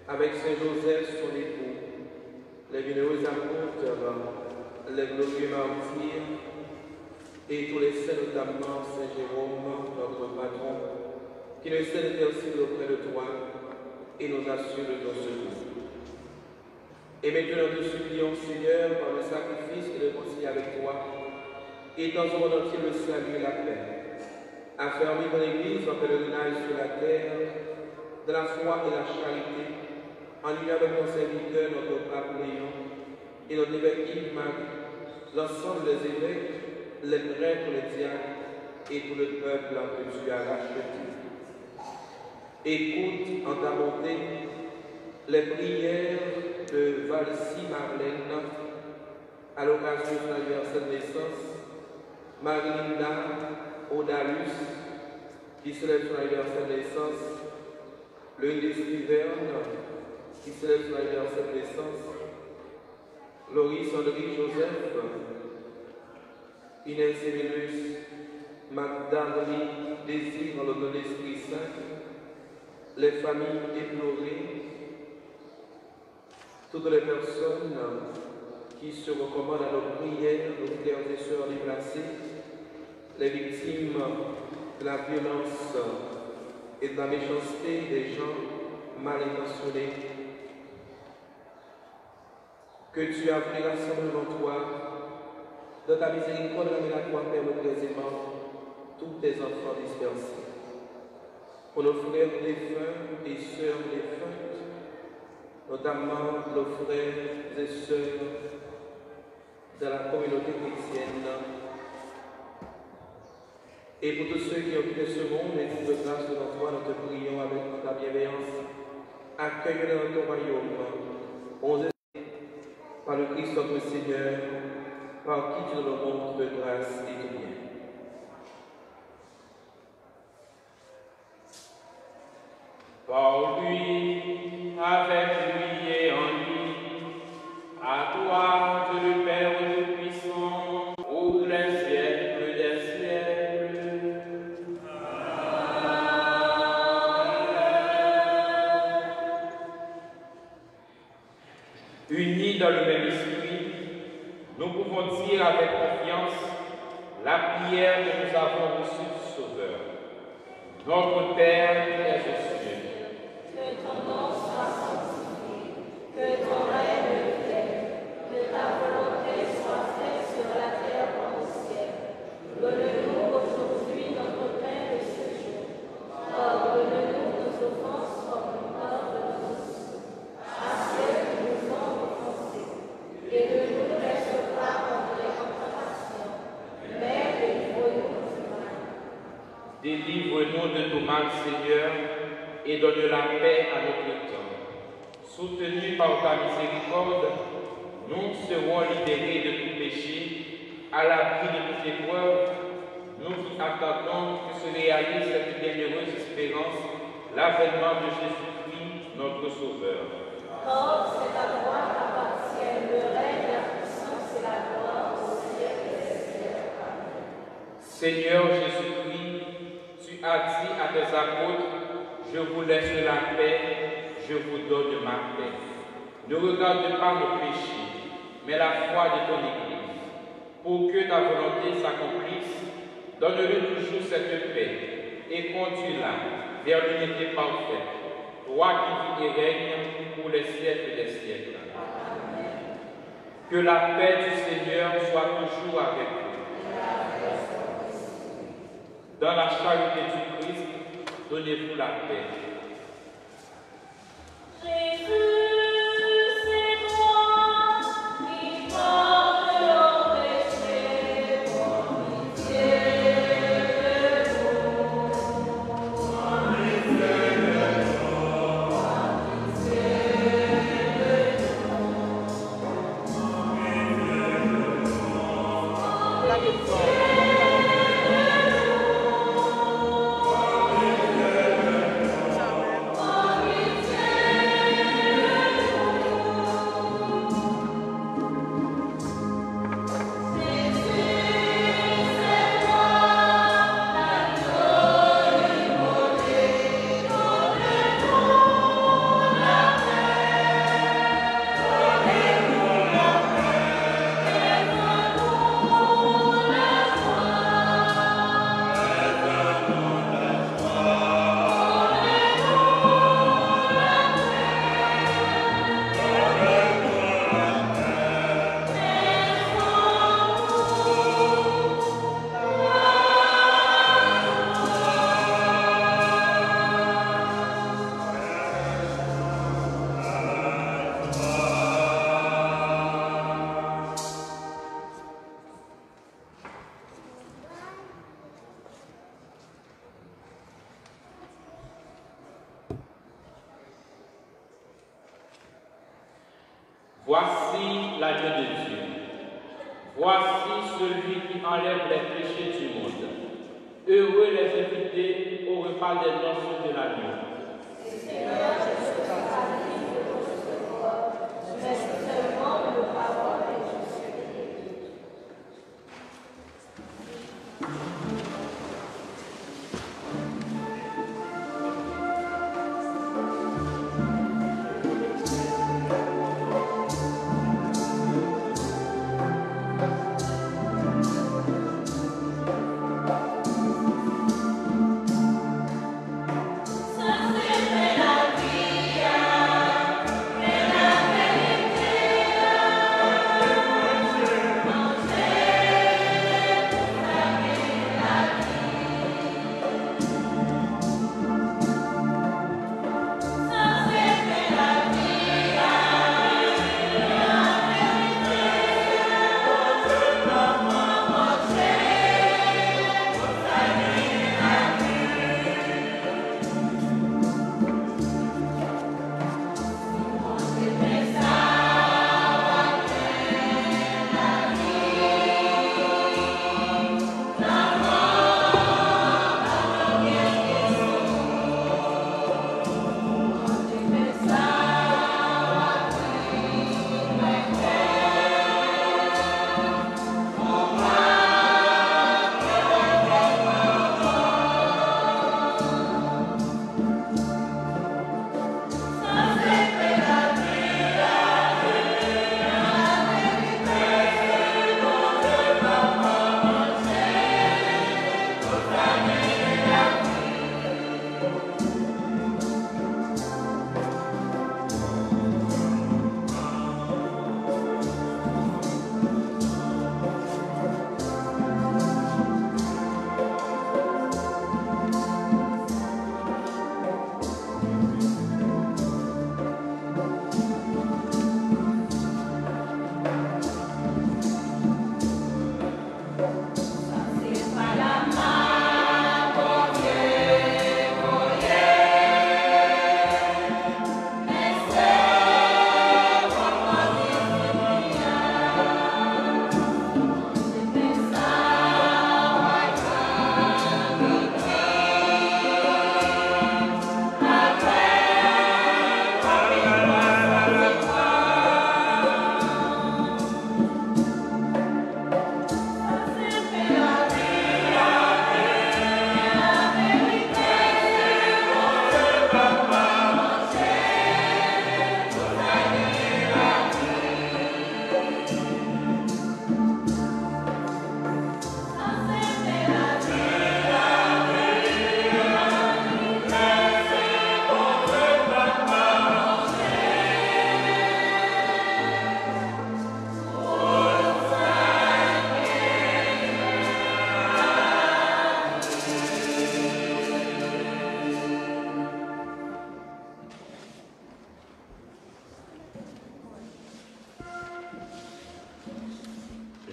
avec Saint Joseph, son époux, les bienheureux apôtres, les glorieux martyrs, et tous les saints, notamment Saint Jérôme, notre patron, qui ne cesse d'intercéder auprès de toi et nous assure de ton secours. Et maintenant, nous supplions, Seigneur, par le sacrifice et le concile avec toi, étends au monde entier le salut et la paix. Affermis ton Église en pèlerinage sur la terre, de la foi et la charité, en union avec ton serviteur, notre pape Léon, et notre évêque Yves-Marie, l'ensemble des évêques, les prêtres, les diacres, et tout le peuple que tu as racheté. Écoute en ta bonté les prières de Valsi Marlène à l'occasion de son anniversaire de naissance, Marilinda Odalus qui célèbre son anniversaire de naissance, Lundi Stuverne qui célèbre son anniversaire de naissance, Loris André Joseph, Inès Emilus, Magdalene Désir en l'honneur de l'Esprit Saint, les familles déplorées, toutes les personnes qui se recommandent à nos prières, nos frères et sœurs déplacés, les victimes de la violence et de la méchanceté des gens mal intentionnés, que tu as pris rassemblement toi, dans ta miséricorde, ramène à toi, Père, aisément tous tes enfants dispersés. Pour nos frères défunts et sœurs défuntes, notamment nos frères et sœurs de la communauté chrétienne, et pour tous ceux qui ont quitté ce monde et trouvent grâce devant toi, nous te prions avec ta bienveillance. Accueille-les dans ton royaume. On par le Christ notre Seigneur, par qui tu nous montres de grâce et de bien. Par lui, avec lui et en lui, à toi, Dieu le Père Tout-Puissant, pour les siècles des siècles. Unis dans le même esprit, nous pouvons dire avec confiance la prière que nous avons reçue du Sauveur. Notre Père qui es aux cieux, que ton nom soit sanctifié, que ton règne vienne, que ta volonté soit faite sur la terre comme au ciel. Donne-nous aujourd'hui notre pain de ce jour. Pardonne-nous nos offenses comme nous pardonnons à ceux qui nous ont offensés. Et ne nous laisse pas entrer en tentation, mais délivre-nous du mal. délivre-nous de tout mal, Seigneur, et donne la paix à notre temps. Soutenus par ta miséricorde, nous serons libérés de tout péché, à l'abri de toute épreuve, nous qui attendons que se réalise cette bienheureuse espérance, l'avènement de Jésus-Christ, notre Sauveur. Or, c'est à toi qu'appartiennent le règne, la puissance et la gloire au siècle des siècles. Amen. Seigneur Jésus-Christ, tu as dit à tes apôtres, je vous laisse la paix, je vous donne ma paix. Ne regarde pas nos péchés, mais la foi de ton Église. Pour que ta volonté s'accomplisse, donne-le toujours cette paix et conduis-la vers l'unité parfaite, toi qui vis et règnes pour les siècles des siècles. Amen. Que la paix du Seigneur soit toujours avec vous. Dans la charité du Christ, donnez-vous la paix. Jésus, c'est toi qui portes nos péchés, pour pitié de nous. Voici l'agneau de Dieu. Voici celui qui enlève les péchés du monde. Heureux les invités au repas des noces de l'agneau. Seigneur, je suis paralysé de recevoir. Je laisse seulement le parole et je suis guéri.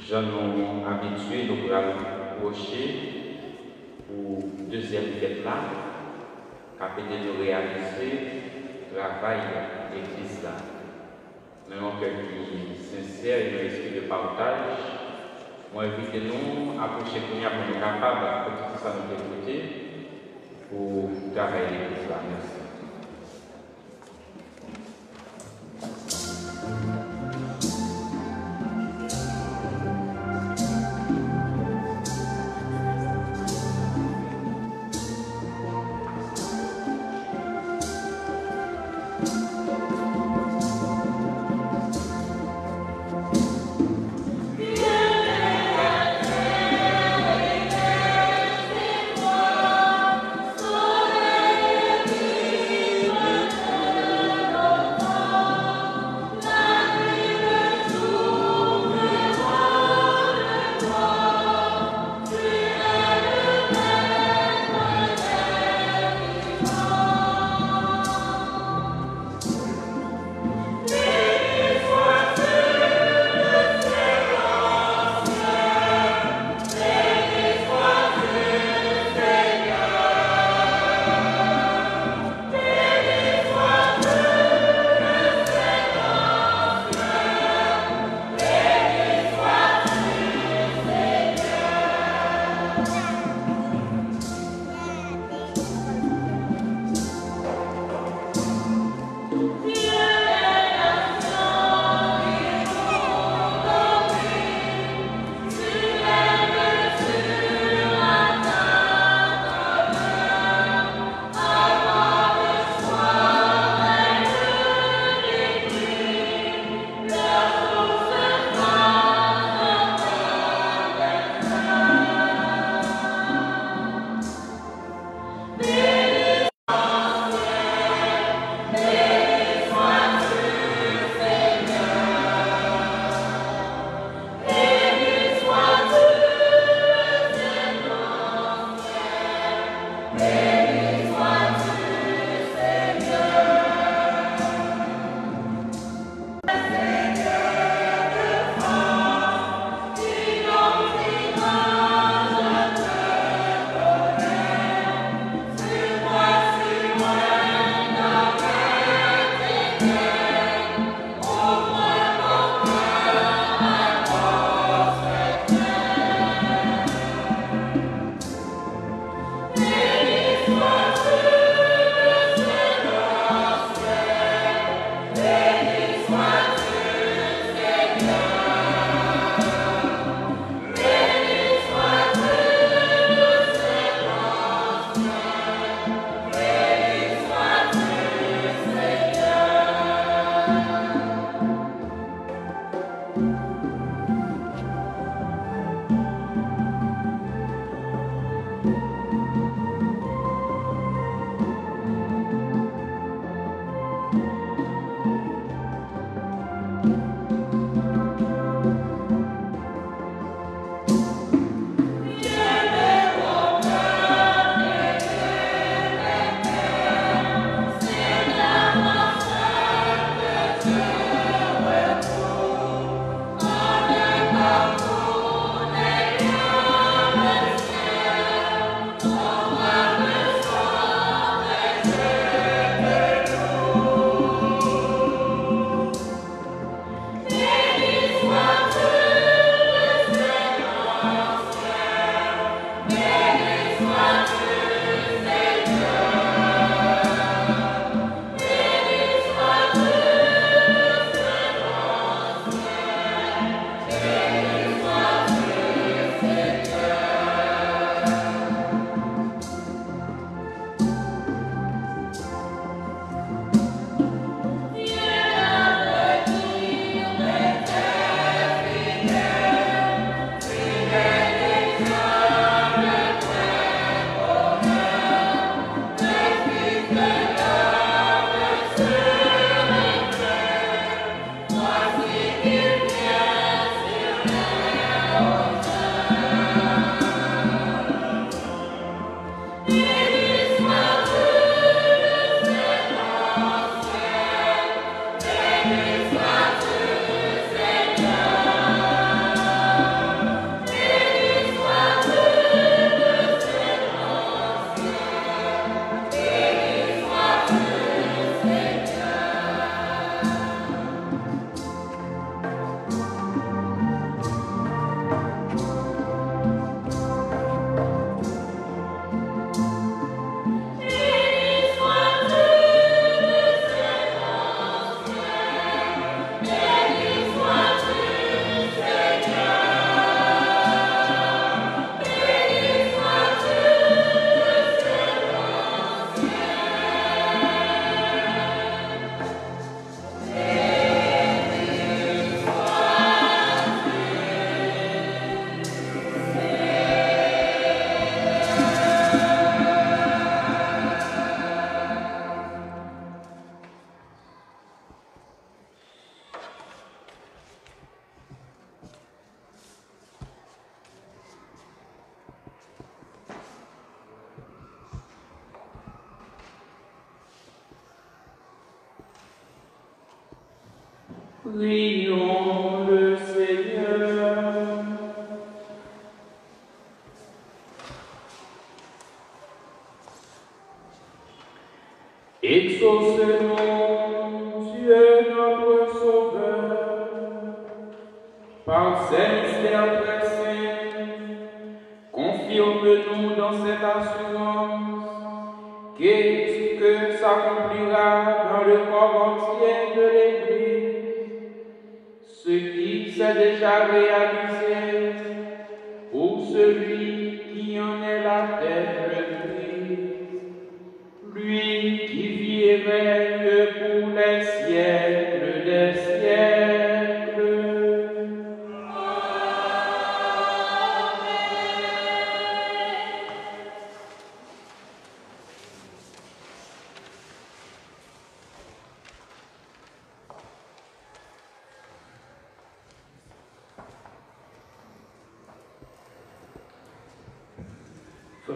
J'en ai habitué, donc à approcher pour deuxième fête là, capable de réaliser le travail de l'Église là. Mais un cœur qui est sincère et un esprit de partage, moi invite nous à approcher pour nous capables de tout ça de notre côté pour travailler l'Église là. Merci. Soleil Prions le Seigneur. Exauce-nous, Dieu notre Sauveur, par ces mystères très saints, confirme-nous dans cette assurance que s'accomplira dans le corps entier de l'Église ce qui s'est déjà réalisé pour celui qui en est la tête, le Christ, lui qui vit et règne pour les siècles des siècles.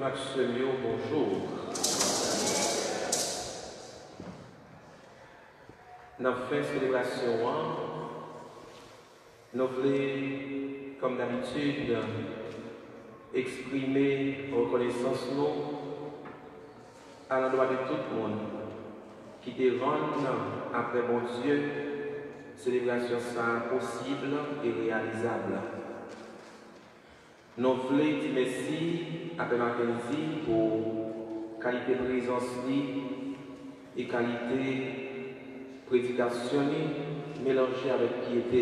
Maximio, bonjour. Dans la fin de célébration, nous voulons, comme d'habitude, exprimer reconnaissance à l'endroit de tout le monde qui te rend après mon Dieu, célébration ça possible et réalisable. Nous voulons dire merci après Mackenzie pour qualité de présence et qualité prédication mélangée avec piété.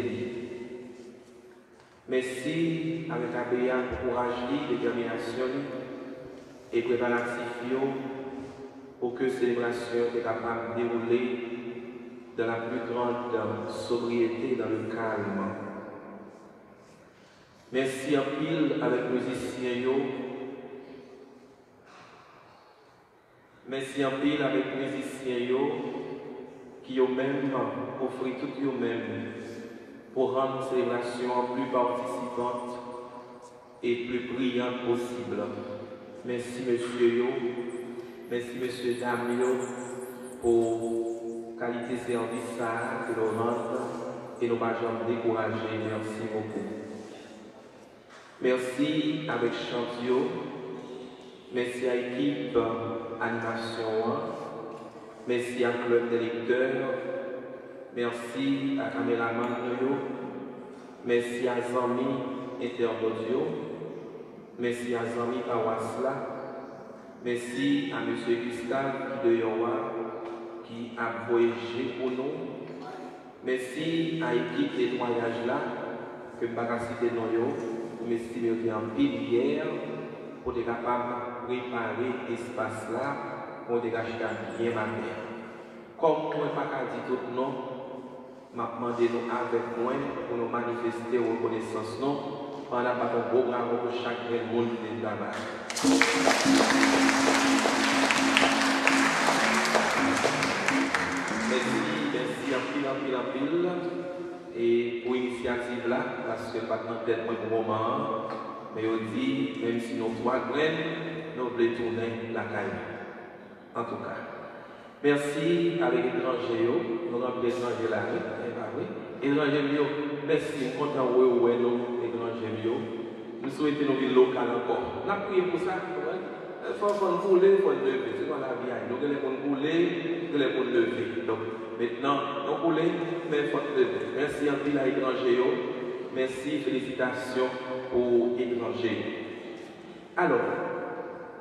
Merci avec Abéa pour courage, détermination et préparatif pour que la célébration soit capable de dérouler dans la plus grande sobriété, dans le calme. Merci en pile avec les musiciens. Merci en pile avec les musiciens qui ont même offert tout eux-mêmes pour rendre la célébration plus participante et plus brillante possible. Merci monsieur merci monsieur Damio pour qualité de service que nous rendons et nous ne pas jamais décourager. Merci beaucoup. Merci avec Chantio, merci à l'équipe animation, merci à club des lecteurs, merci à caméraman Noyo, merci à Zami Interaudio, merci à Zami Kawasla, merci à M. Gustave de Yowa qui a voyagé pour nous, merci à l'équipe des voyages là que je ne vais pas citer Noyo. Merci de venir en pile hier pour être capable de préparer l'espace là pour être bien matin. Comme je ne peux pas dire tout le nom, je demandé nous avec moi pour nous manifester reconnaissance pendant un gros bravo pour chaque monde qui est là-bas. Merci en pile. Et pour l'initiative là, parce que pas dans tête pour le moment, mais on dit, même si nous trois graines, nous voulons tourner la caille. En tout cas. Merci avec l'étranger, nous avons l'étranger là, oui. Étranger, merci, nous sommes contents de vous, étranger. Nous souhaitons nos villes locales encore. Nous avons prié pour ça. Il faut qu'on couler, il faut lever. C'est dans la vie. Nous devons couler, nous devons lever. Donc, maintenant, nous coulons, mais il faut lever. Merci à vous, l'étranger. Merci, félicitations aux étrangers. Alors,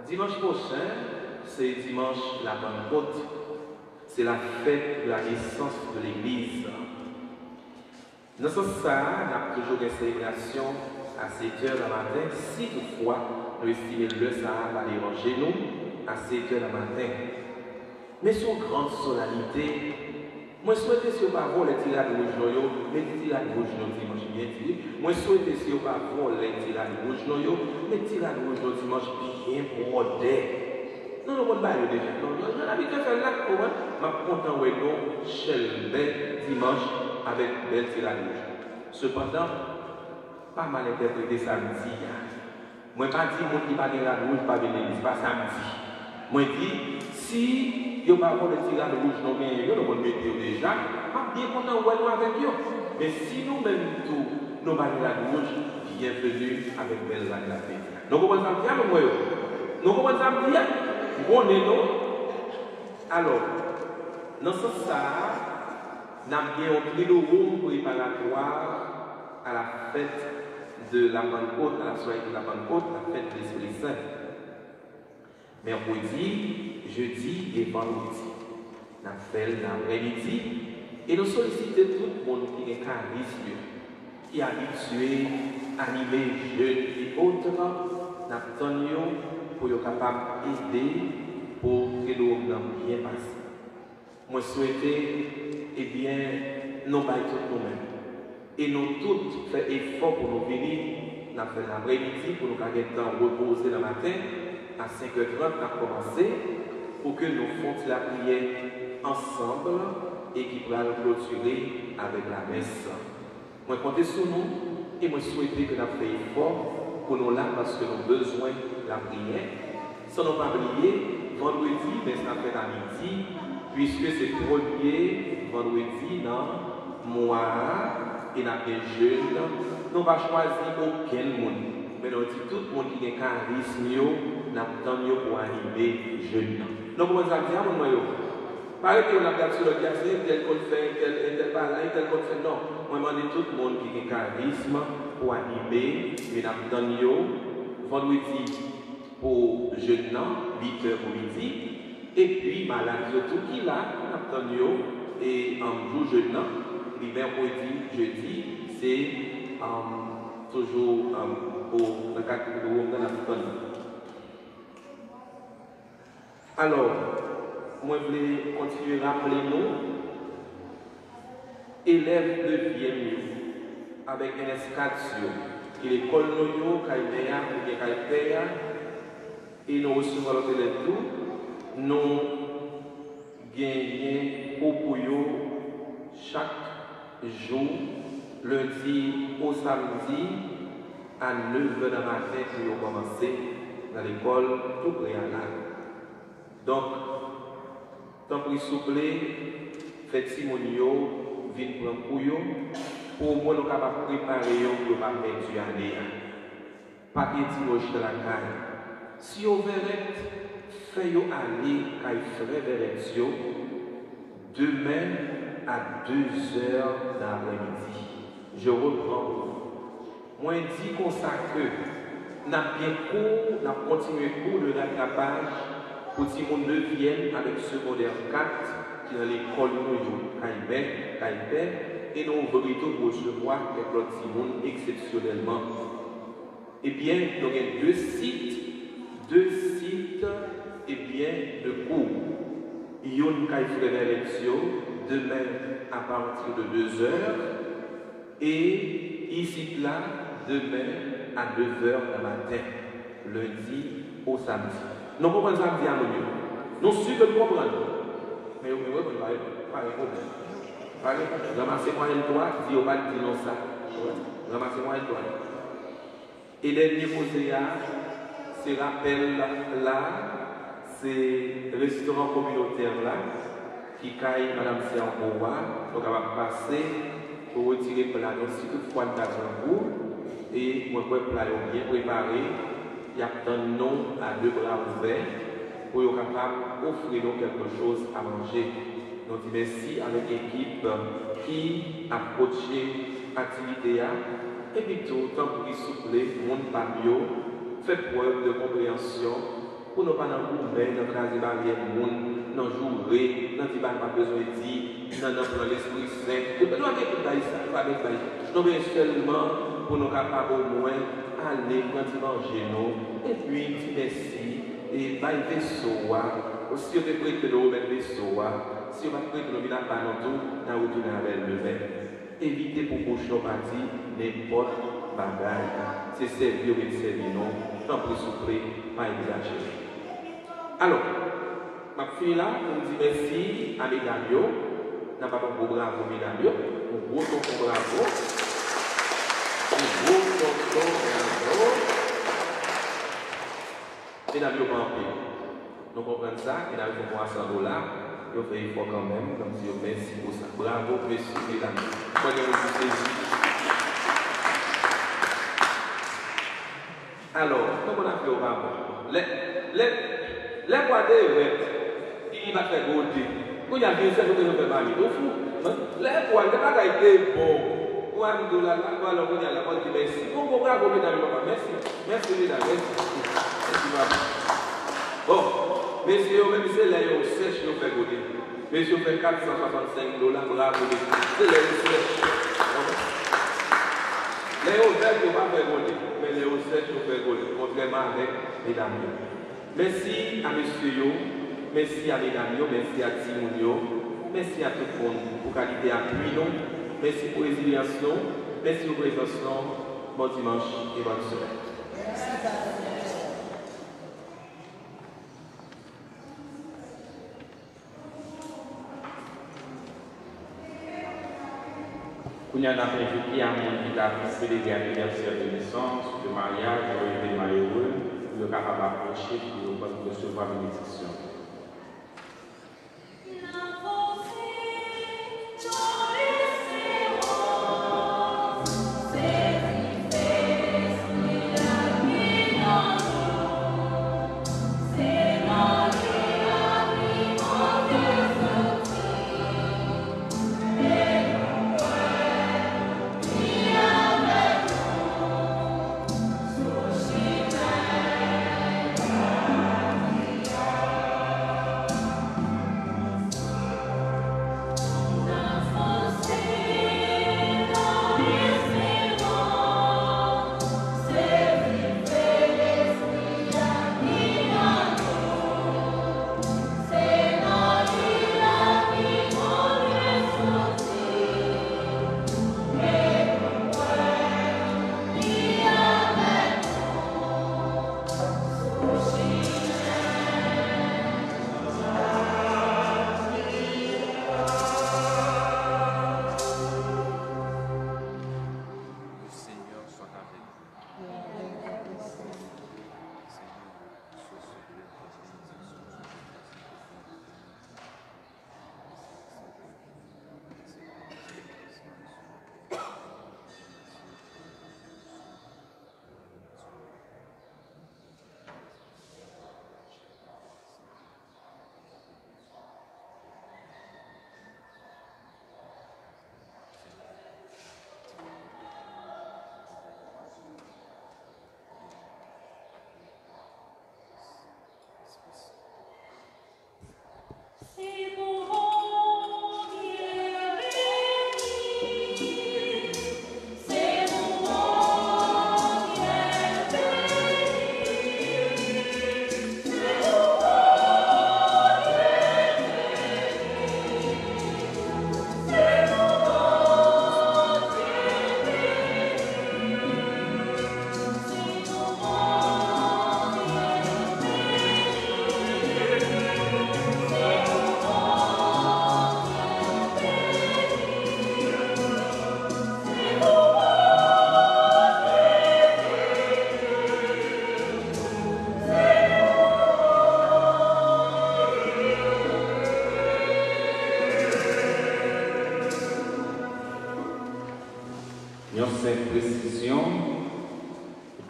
dimanche prochain, c'est dimanche la Pentecôte. C'est la fête de la naissance de l'Église. Dans ce sens, on a toujours des célébrations à 7h du matin, si toutefois, nous estimons le ça va déranger nous à 7h du matin. Mais sur grande solennité, moi souhaite si on va voir les tirades rouges, mais les tirades rouges dimanche bien dit. Moi souhaite si on va voir les tirades rouges, mais les tirades rouges dimanche bien brodées. Non, non, on va le déjà. Non, j'en avais déjà fait là, je suis content de nous chez dimanche avec belle tirade rouge. Cependant, pas mal interprété samedi. Moi, pas dit que qui va gagner la rouge, pas venir l'église, pas samedi. Moi, dis, si il n'y a pas de tirade rouge, nous allons mettre déjà, pas bien content de nous avec eux. Mais si nous-mêmes, tous, nous allons la rouge, bienvenue avec belle la fête. Nous comprenons ça bien, nous comprenons ça bien. Bon, nous. Alors, dans ce sens, nous avons bien pris le room préparatoire à la fête de la Pentecôte, à la soirée de la Pentecôte, la fête de l'Esprit Saint. Mercredi, jeudi et vendredi. Nous avons fait l'après-midi et nous sollicitons tout le monde qui est charisme, qui est habitué à animer jeunes et autres. Nous avons pour être capable d'aider pour que nous bien passer. Moi, souhaiter, eh bien, nous baillons tous nous-mêmes. Et nous tous faisons effort pour nous venir. Nous avons fait l'après-midi pour nous gagner le temps de reposer le matin. À 5h30, nous avons commencé pour que nous fassions la prière ensemble et qui pourra nous clôturer avec la messe. Moi, comptez sur nous et moi, souhaiter que nous fassions effort pour nous là parce que nous avons besoin de la prière. sans ne pas oublier, vendredi, mais ça fait à midi, puisque c'est le premier vendredi dans le mois et dans les jeunes, nous ne pas choisir aucun monde. Mais nous dit tout le monde qui a un charisme, nous avons pour animer les jeunes. Donc, comment ça dit à mon noyau? Pareil que on a regardé sur le diapositive, tel qu'on fait, tel qu'on fait. Non, moi, je demande tout le monde qui a un charisme pour animer, mais nous avons vendredi pour jeunes, 8h pour midi. Et puis, malade, tout qui là, nous avons et un jour jeune, puis mercredi, jeudi, c'est toujours pour le cadre de l'Ouest. Alors, moi, je voulais continuer à rappeler nous, élèves de Vienne, avec un escadre, qui est l'école Noyo, Kaïbéa, ou bien Kaïbéa, et nous recevons l'autre élève tout, nous gagnons pour chaque jour, lundi au samedi, à 9h du matin pour commencer dans l'école tout préalable. Donc, tant pis souple, faites Simonio, vite prendre pour moi nous capables de préparer pour pas perdre l'année. Pas de dimanche dans la caille. Si on verrait, faites aller à frère Verretio demain à 2h d'après-midi. Je reprends pour vous. Moi, je dis comme ça que nous avons bien cours, nous avons continué cours de rattrapage pour que nous devienne avec secondaire 4 qui est dans l'école Caïbé, et nous voulons pour recevoir quelques petits exceptionnellement. Eh bien, nous avons deux sites eh bien, de cours. Yon Caïfré demain à partir de 2h et ici là demain à 9h le matin, lundi au samedi. Nous comprenons ça bien mieux. Nous sommes que nous comprenons. Mais vous ne pouvez pas parler. Ramassez-moi une toile, dis au pas de dire non ça. Ramassez-moi une toile. Et dernier posé c'est rappel là, c'est le restaurant communautaire là, qui caille Madame Serboua, donc elle va passer pour retirer le plat. Donc si toutefois nous avons un goût, et moi je plat bien préparé, il y a un nom à 2 bras ouverts pour être capable d'offrir quelque chose à manger. Donc merci à l'équipe qui a coaché l'activité et puis tout le temps pour y soupler, monde pamio, fait preuve de compréhension pour ne pas nous mettre dans la barrière du monde, dans le jour, dans le pas besoin de dire, dans l'esprit saint. Nous avons ça, nous mais seulement pour nous capables au moins aller quand manger nous, et puis merci, et bailler vaisseau, si on est prêt de nous remettre vaisseau, si on est prêt de nous venir à pas non tout, nous retourner avec le même. Évitez pour prochain parti n'importe bagaille. C'est servir et servir non, tant plus souple, pas exagérer. Alors, ma fille là, on dit merci à mesdames, n'a pas un gros bravo mesdames, un gros tonton bravo, un gros tonton bravo. Mesdames, pas en paix. Nous comprenons ça, mesdames, il faut voir $100. Vous faites effort quand même, comme si vous merci pour ça. Bravo, merci mesdames. Alors, comment on a fait au Baba? Les boîtes, il va faire goûter. Quand il y a bien ça, vous avez mal. Au fou, les boîtes, pas été bon. Ou un dollar, alors on y a la bonne merci. Bon, bravo, mesdames, merci. Merci, mesdames, merci. Bon, messieurs, même si là, ils sèche, ils fait goûter. Messieurs, fait $465, bravo, c'est les sèches. Les hauts verts, ils ne vont pas faire goûter. Mais les hauts sèches, ils fait goûter. Contrairement avec mesdames. Merci à messieurs, merci à mesdames, merci à Timounio, merci à tout le monde pour qualité appui, merci pour résilience, merci pour présence, bon dimanche et bonne semaine. Nous avons invité à mon qui a célébré l'anniversaire de naissance, de mariage, de malheureux, le capables d'approcher pour recevoir la bénédiction.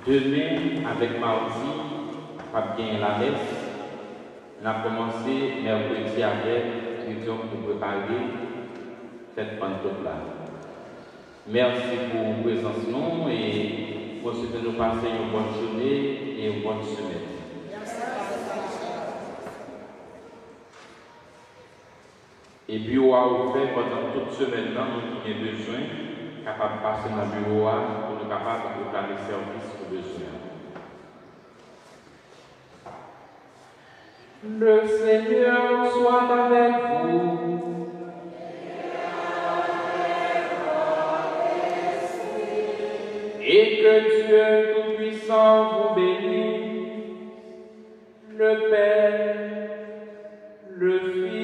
Demain, avec mardi, pas bien la messe. On a commencé mercredi avec l'étudiant pour préparer cette Pentecôte là. Merci pour votre présence nous et pour ce que nous passons une bonne journée et une bonne semaine. Et puis, on va faire pendant toute semaine là, nous qui avons besoin, capable de passer dans le bureau pour nous capables de faire les services aux besoins. Le Seigneur soit avec vous. Et que Dieu Tout-Puissant vous bénisse, le Père, le Fils,